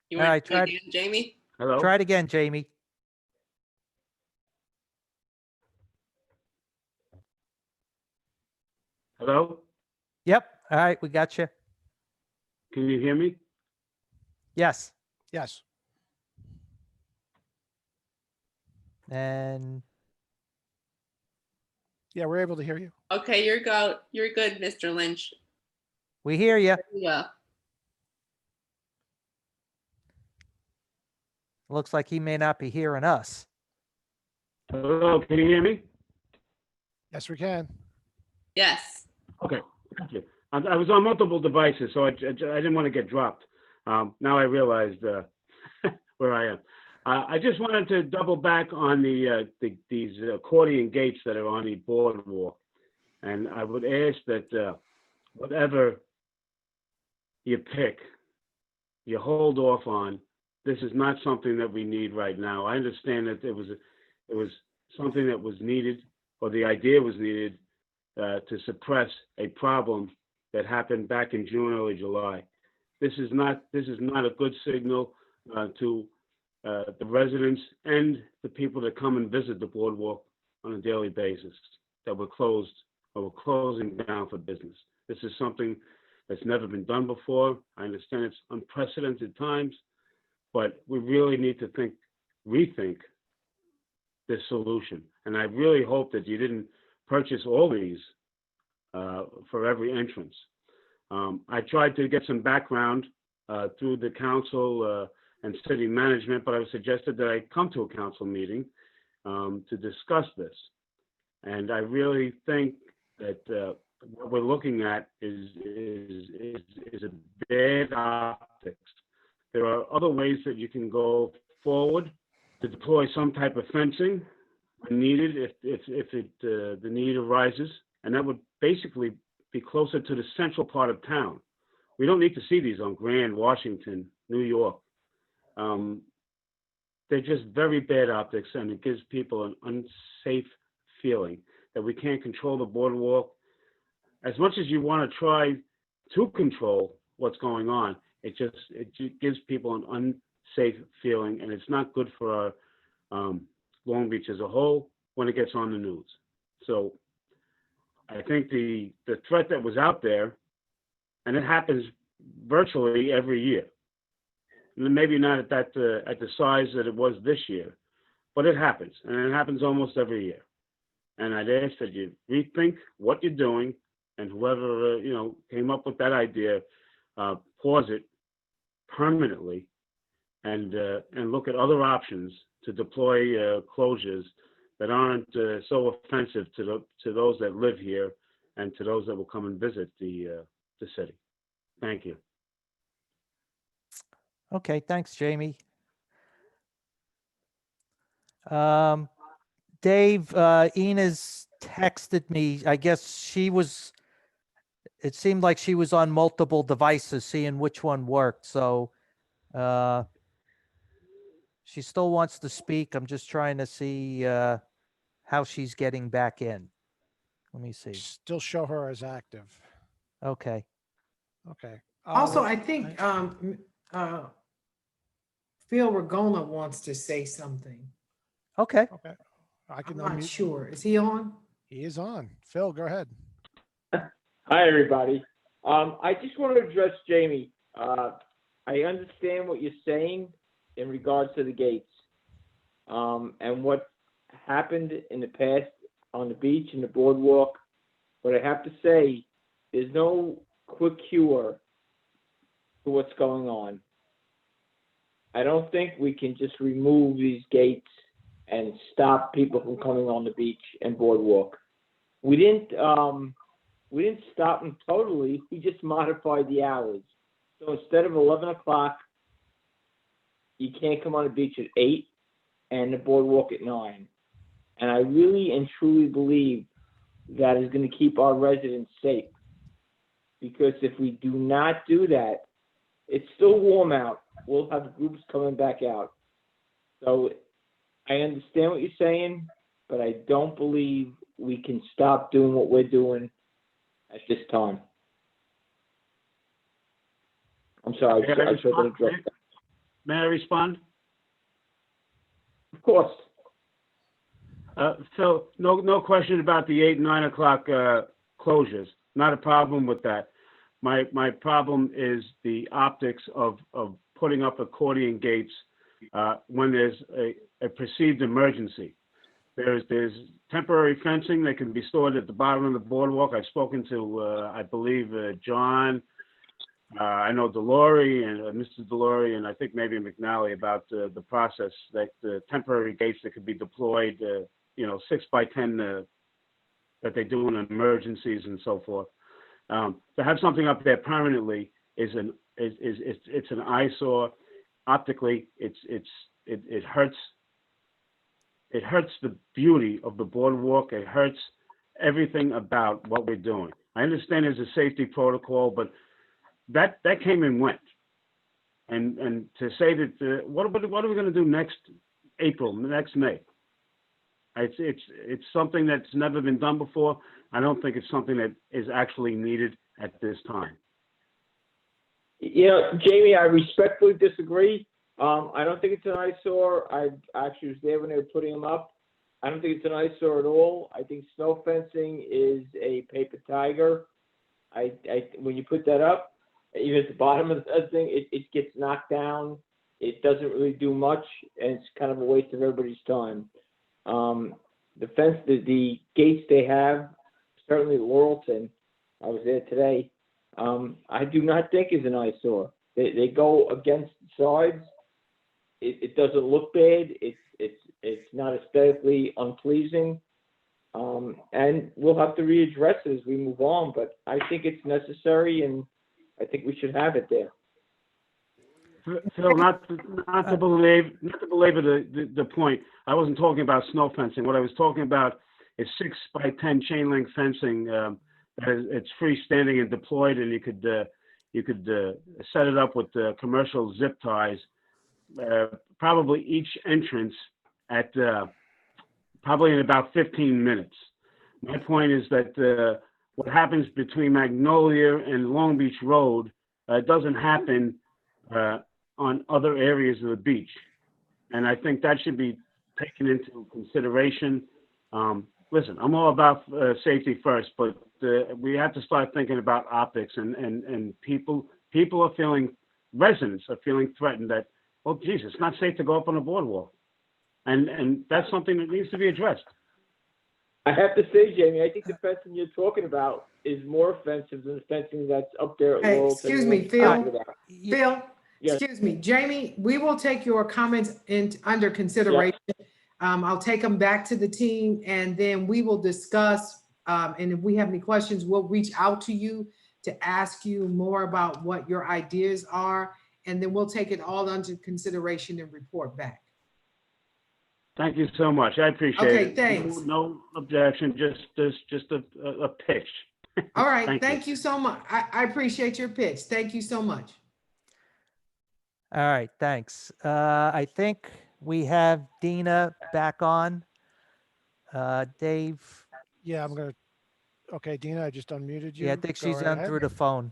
You All want right, to try again, Jamie? Hello? Try it again, Jamie. Hello? Yep. All right, we got you. Can you hear me? Yes. Yes. And Yeah, we're able to hear you. Okay, you're good, Mr. Lynch. we hear you. Yeah. Looks like he may not be hearing us. Hello, can you hear me? Yes, we can. Yes. Okay, thank you. I was on multiple devices, so I didn't want to get dropped. Now I realized where I am. I just wanted to double back on these accordion gates that are on the boardwalk. And I would ask that whatever you pick, you hold off on. This is not something that we need right now. I understand that it was something that was needed, or the idea was needed to suppress a problem that happened back in June, early July. This is not a good signal to the residents and the people that come and visit the boardwalk on a daily basis that we're closed or we're closing down for business. This is something that's never been done before. I understand it's unprecedented times, but we really need to rethink this solution. And I really hope that you didn't purchase all these for every entrance. I tried to get some background through the council and city management, but I was suggested that I come to a council meeting to discuss this. And I really think that what we're looking at is a bad optics. There are other ways that you can go forward to deploy some type of fencing when needed if the need arises, and that would basically be closer to the central part of town. We don't need to see these on Grand, Washington, New York. They're just very bad optics, and it gives people an unsafe feeling that we can't control the boardwalk. As much as you want to try to control what's going on, it just gives people an unsafe feeling, and it's not good for our Long Beach as a whole when it gets on the news. So I think the threat that was out there, and it happens virtually every year, maybe not at the size that it was this year, but it happens, and it happens almost every year. And I'd ask that you rethink what you're doing, and whoever came up with that idea, pause it permanently, and look at other options to deploy closures that aren't so offensive to those that live here and to those that will come and visit the city. Thank you. Okay, thanks, Jamie. Dave, Ina's texted me. I guess it seemed like she was on multiple devices, seeing which one worked. So she still wants to speak. I'm just trying to see how she's getting back in. Let me see. Still show her as active. Okay. Okay. Also, I think Phil Regona wants to say something. Okay. Okay. I can I'm not unmute. sure. Is he on? He is on. Phil, go ahead. Hi, everybody. I just want to address Jamie. I understand what you're saying in regards to the gates and what happened in the past on the beach and the boardwalk. But I have to say, there's no quick cure to what's going on. I don't think we can just remove these gates and stop people from coming on the beach and boardwalk. We didn't stop them totally. We just modified the hours. So instead of 11 o'clock, you can't come on the beach at 8 and the boardwalk at 9. And I really and truly believe that is going to keep our residents safe. Because if we do not do that, it's still warm out. We'll have groups coming back out. So I understand what you're saying, but I don't believe we can stop doing what we're doing at this time. I'm sorry. May I respond? Of course. So no question about the 8 and 9 o'clock closures. Not a problem with that. My problem is the optics of putting up accordion gates when there's a perceived emergency. There's temporary fencing that can be stored at the bottom of the boardwalk. I've spoken to, I believe, John, I know Delory and Mr. Delory, and I think maybe McNally about the process that the temporary gates that could be deployed, 6 by 10 that they do in emergencies and so forth. To have something up there permanently it's an eyesore. Optically, it hurts. It hurts the beauty of the boardwalk. It hurts everything about what we're doing. I understand there's a safety protocol, but that came and went. And to say that what are we going to do next April, next May? It's something that's never been done before. I don't think it's something that is actually needed at this time. Jamie, I respectfully disagree. I don't think it's an eyesore. I actually was there when they were putting them up. I don't think it's an eyesore at all. I think snow fencing is a paper tiger. When you put that up, even at the bottom of the thing, it gets knocked down. It doesn't really do much, and it's kind of a waste of everybody's time. The fence, the gates they have, certainly Laurelton, I was there today, I do not think is an eyesore. They go against the sides. It doesn't look bad. It's not aesthetically unpleasing. And we'll have to readdress it as we move on, but I think it's necessary, and I think we should have it there. Phil, not to belabor the point. I wasn't talking about snow fencing. What I was talking about is 6 by 10 chain link fencing. It's freestanding and deployed, and you could set it up with commercial zip ties. Probably each entrance at probably in about 15 minutes. My point is that what happens between Magnolia and Long Beach Road doesn't happen on other areas of the beach. And I think that should be taken into consideration. Listen, I'm all about safety first, but we have to start thinking about optics, and people are residents are feeling threatened that, oh, Jesus, it's not safe to go up on a boardwalk. And that's something that needs to be addressed. I have to say, Jamie, I think the fencing you're talking about is more offensive than the fencing that's up there at Hey, Laurelton. excuse me, Phil. Phil, Yes. excuse me, Jamie, we will take your comments under consideration. I'll take them back to the team, and then we will discuss, and if we have any questions, we'll reach out to you to ask you more about what your ideas are, and then we'll take it all under consideration and report back. Thank you so much. I appreciate it. Okay, thanks. No objection, just a pitch. All right, thank you so much. I appreciate your pitch. Thank you so much. All right, thanks. I think we have Dina back on. Dave? Yeah, okay, Dina, I just unmuted you. Yeah, I think Go she's right on ahead. through the phone.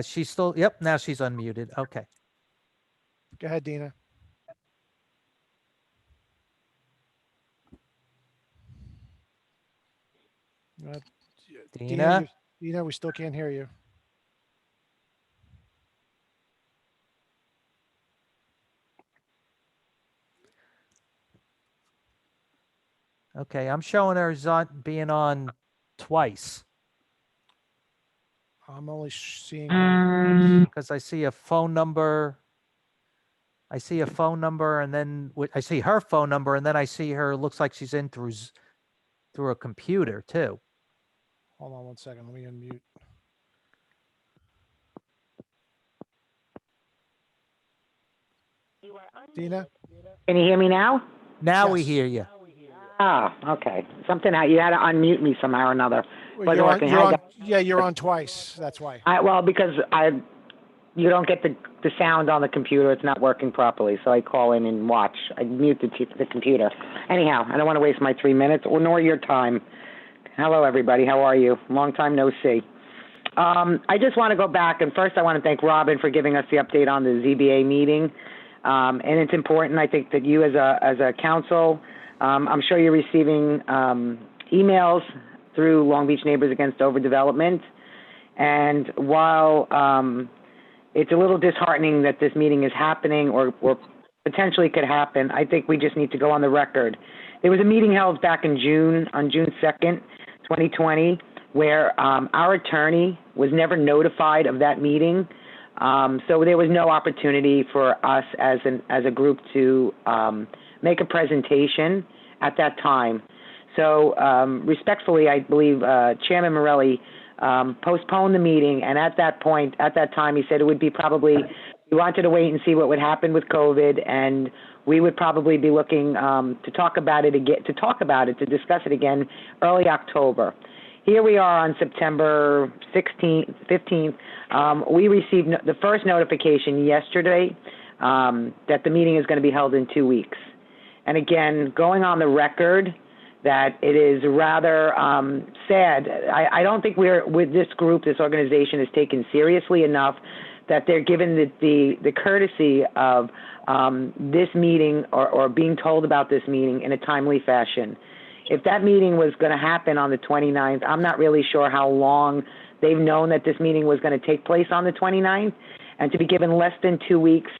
She's still, yep, now she's unmuted. Okay. Go ahead, Dina. Dina? Dina, we still can't hear you. Okay, I'm showing her as being on twice. I'm only seeing because I see a phone number. I see a phone number, and then I see her phone number, and then I see her. Looks like she's in through a computer too. Hold on one second. Let me unmute. Dina? Can you hear me now? Now we hear you. Oh, okay. Something out. You had to unmute me somehow or another. Well, you're on twice. That's why. Because you don't get the sound on the computer. It's not working properly. So I call in and watch. I mute the computer. Anyhow, I don't want to waste my 3 minutes nor your time. Hello, everybody. How are you? Long time no see. I just want to go back, and first I want to thank Robin for giving us the update on the ZBA meeting. And it's important, I think, that you as a council, I'm sure you're receiving emails through Long Beach Neighbors Against Overdevelopment. And while it's a little disheartening that this meeting is happening or potentially could happen. I think we just need to go on the record. There was a meeting held back in June, on June 2nd, 2020, where our attorney was never notified of that meeting. So there was no opportunity for us as a group to make a presentation at that time. So respectfully, I believe Chairman Morelli postponed the meeting, and at that time, he said it would be probably, we wanted to wait and see what would happen with COVID, and we would probably be looking to talk about it again, to discuss it again early October. Here we are on September 16th, 15th. We received the first notification yesterday that the meeting is going to be held in 2 weeks. And again, going on the record that it is rather sad. I don't think with this group, this organization is taken seriously enough that they're given the courtesy of this meeting or being told about this meeting in a timely fashion. If that meeting was going to happen on the 29th, I'm not really sure how long they've known that this meeting was going to take place on the 29th, and to be given less than 2 weeks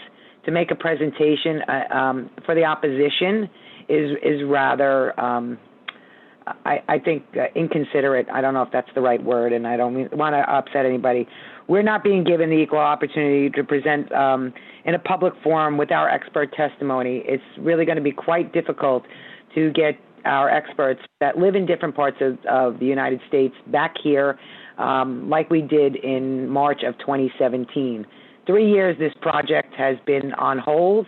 to make a presentation for the opposition is rather, I think, inconsiderate. I don't know if that's the right word, and I don't want to upset anybody. We're not being given the equal opportunity to present in a public forum with our expert testimony. It's really going to be quite difficult to get our experts that live in different parts of the United States back here like we did in March of 2017. 3 years this project has been on hold.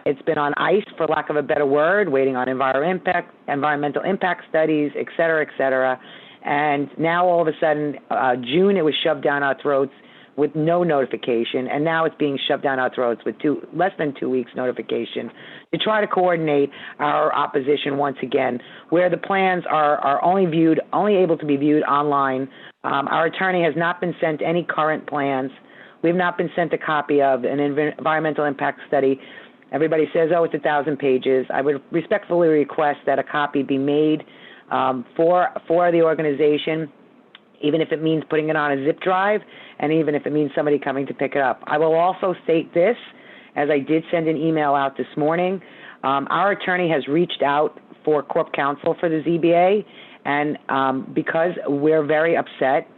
It's been on ice, for lack of a better word, waiting on environmental impact studies, et cetera, and now all of a sudden, June, it was shoved down our throats with no notification, and now it's being shoved down our throats with less than 2 weeks notification to try to coordinate our opposition once again, where the plans are only able to be viewed online. Our attorney has not been sent any current plans. We've not been sent a copy of an environmental impact study. Everybody says, oh, it's 1,000 pages. I would respectfully request that a copy be made for the organization, even if it means putting it on a zip drive, and even if it means somebody coming to pick it up. I will also state this, as I did send an email out this morning. Our attorney has reached out for corp counsel for the ZBA, and because we're very upset,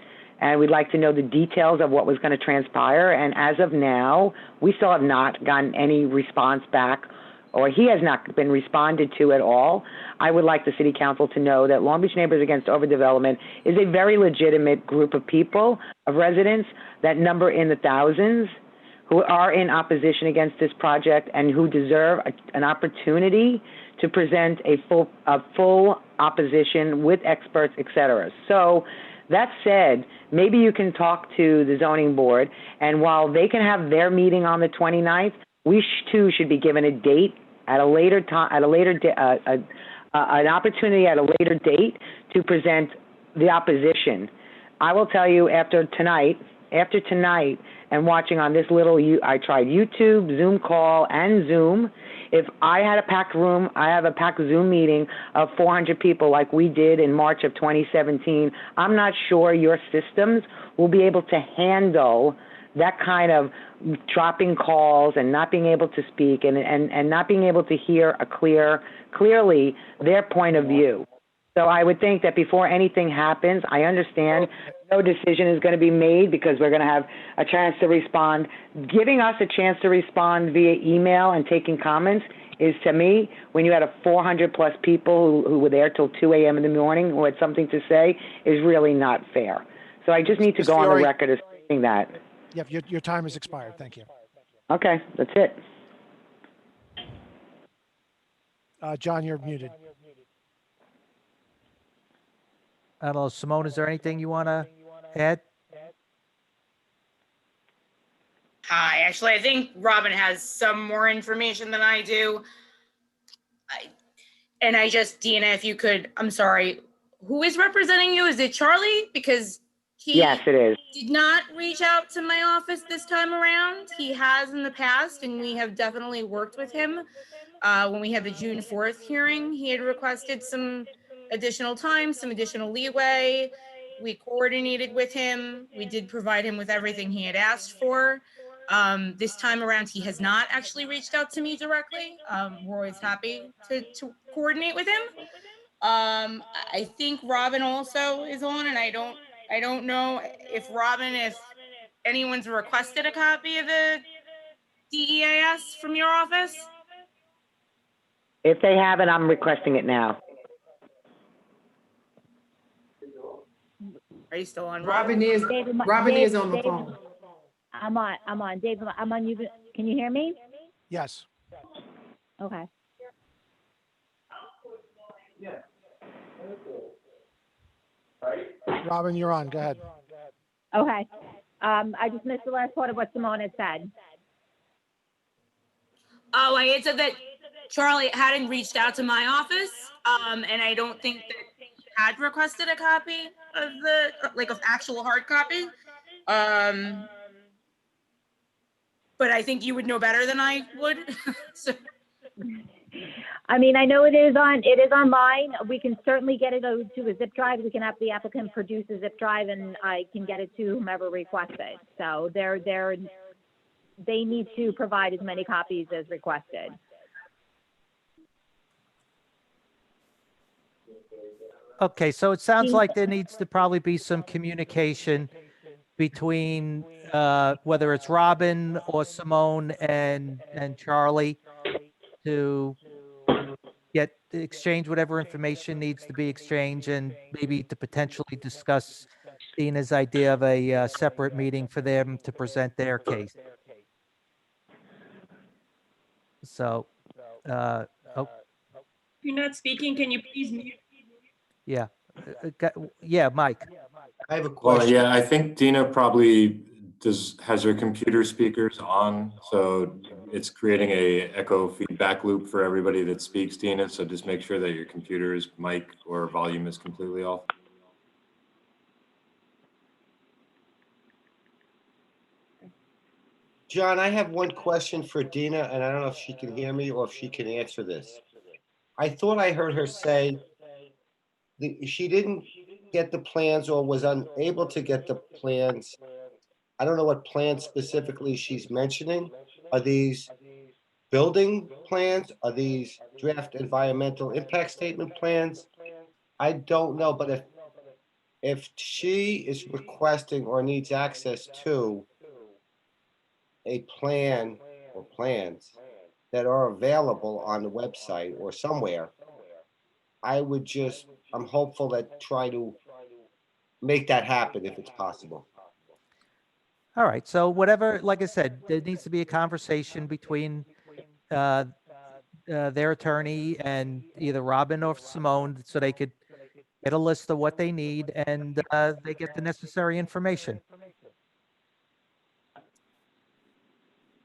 and we'd like to know the details of what was going to transpire, and as of now, we still have not gotten any response back, or he has not been responded to at all. I would like the City Council to know that Long Beach Neighbors Against Overdevelopment is a very legitimate group of people, of residents, that number in the thousands, who are in opposition against this project and who deserve an opportunity to present a full opposition with experts, et cetera. So, that said, maybe you can talk to the zoning board, and while they can have their meeting on the 29th, we too should be given a date at a later time, an opportunity at a later date to present the opposition. I will tell you, after tonight, and watching on this I tried YouTube, Zoom call, and Zoom. If I had a packed room, I have a packed Zoom meeting of 400 people like we did in March of 2017, I'm not sure your systems will be able to handle that kind of dropping calls and not being able to speak and not being able to hear clearly their point of view. So I would think that before anything happens, I understand no decision is going to be made because we're going to have a chance to respond. Giving us a chance to respond via email and taking comments is, to me, when you had 400 plus people who were there till 2 a.m. in the morning who had something to say, is really not fair. So I just need to go on the record as saying that. Yep, your time has expired. Thank you. Okay, that's it. John, you're muted. I don't know, Simone, is there anything you want to add? Hi, actually, I think Robin has some more information than I do. Dina, if you could, I'm sorry, who is representing you? Is it Charlie? Because yes, it is. Did not reach out to my office this time around. He has in the past, and we have definitely worked with him. When we had the June 4th hearing, he had requested some additional time, some additional leeway. we coordinated with him. We did provide him with everything he had asked for. This time around, he has not actually reached out to me directly. Roy's happy to coordinate with him. I think Robin also is on, and I don't know if anyone's requested a copy of the DEAS from your office. If they haven't, I'm requesting it now. Are you still on, Robin is, David, Robin is on the David, phone. I'm on. David, I'm on you. Can you hear me? Yes. Okay. Robin, you're on. Go ahead. Okay. I just missed the last part of what Simone had said. Oh, I had said that Charlie hadn't reached out to my office, and I don't think that he had requested a copy of of actual hard copy. But I think you would know better than I would. So. I mean, I know it is online. We can certainly get it to a zip drive. We can have the applicant produce a zip drive, and I can get it to whomever requests it. So they need to provide as many copies as requested. Okay, so it sounds like there needs to probably be some communication between whether it's Robin or Simone and Charlie to exchange whatever information needs to be exchanged, and maybe to potentially discuss Dina's idea of a separate meeting for them to present their case. So, oh, If you're not speaking, can you please mute? yeah, yeah, Mike. I have a Well, question. yeah, I think Dina probably has her computer speakers on, so it's creating a echo feedback loop for everybody that speaks, Dina. So just make sure that your computer's mic or volume is completely off. John, I have one question for Dina, and I don't know if she can hear me or if she can answer this. I thought I heard her say she didn't get the plans or was unable to get the plans. I don't know what plans specifically she's mentioning. Are these building plans? Are these draft environmental impact statement plans? I don't know, but if she is requesting or needs access to a plan or plans that are available on the website or somewhere, I'm hopeful that try to make that happen if it's possible. All right. So whatever, like I said, there needs to be a conversation between their attorney and either Robin or Simone, so they could get a list of what they need, and they get the necessary information.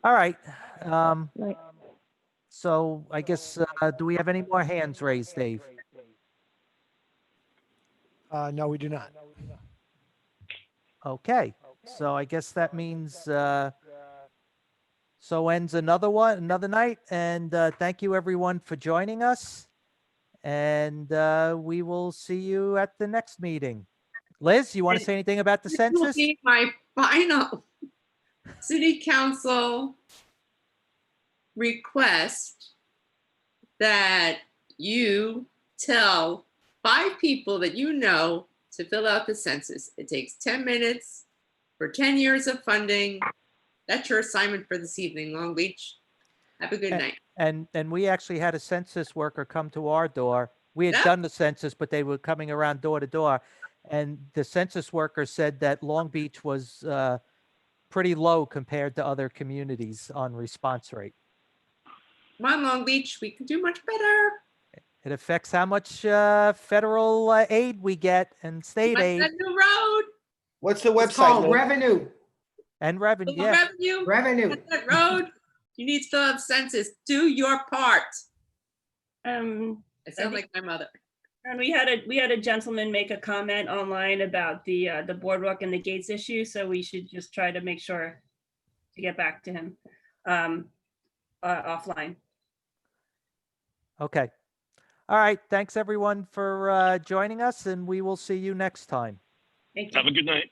All right. So I guess, do we have any more hands raised, Dave? No, we do not. Okay. So I guess that means so ends another night. And thank you everyone for joining us. And we will see you at the next meeting. Liz, you want to say anything about the This will census? be my final city council request that you tell 5 people that you know to fill out the census. It takes 10 minutes for 10 years of funding. That's your assignment for this evening, Long Beach. Have a good night. And we actually had a census worker come to our door. We had Yeah. done the census, but they were coming around door to door. And the census worker said that Long Beach was pretty low compared to other communities on response rate. Come on, Long Beach, we can do much better. It affects how much federal aid we get and state What's aid that new road? What's the It's website? called Liz? revenue. and revenue. Local Yeah. revenue. Revenue. What's that road? You need to fill out census. Do your part. I sound like my mother. And we had a gentleman make a comment online about the boardwalk and the gates issue, so we should just try to make sure to get back to him offline. Okay. All right. Thanks everyone for joining us, and we will see you next time. Thank Have you. a good night.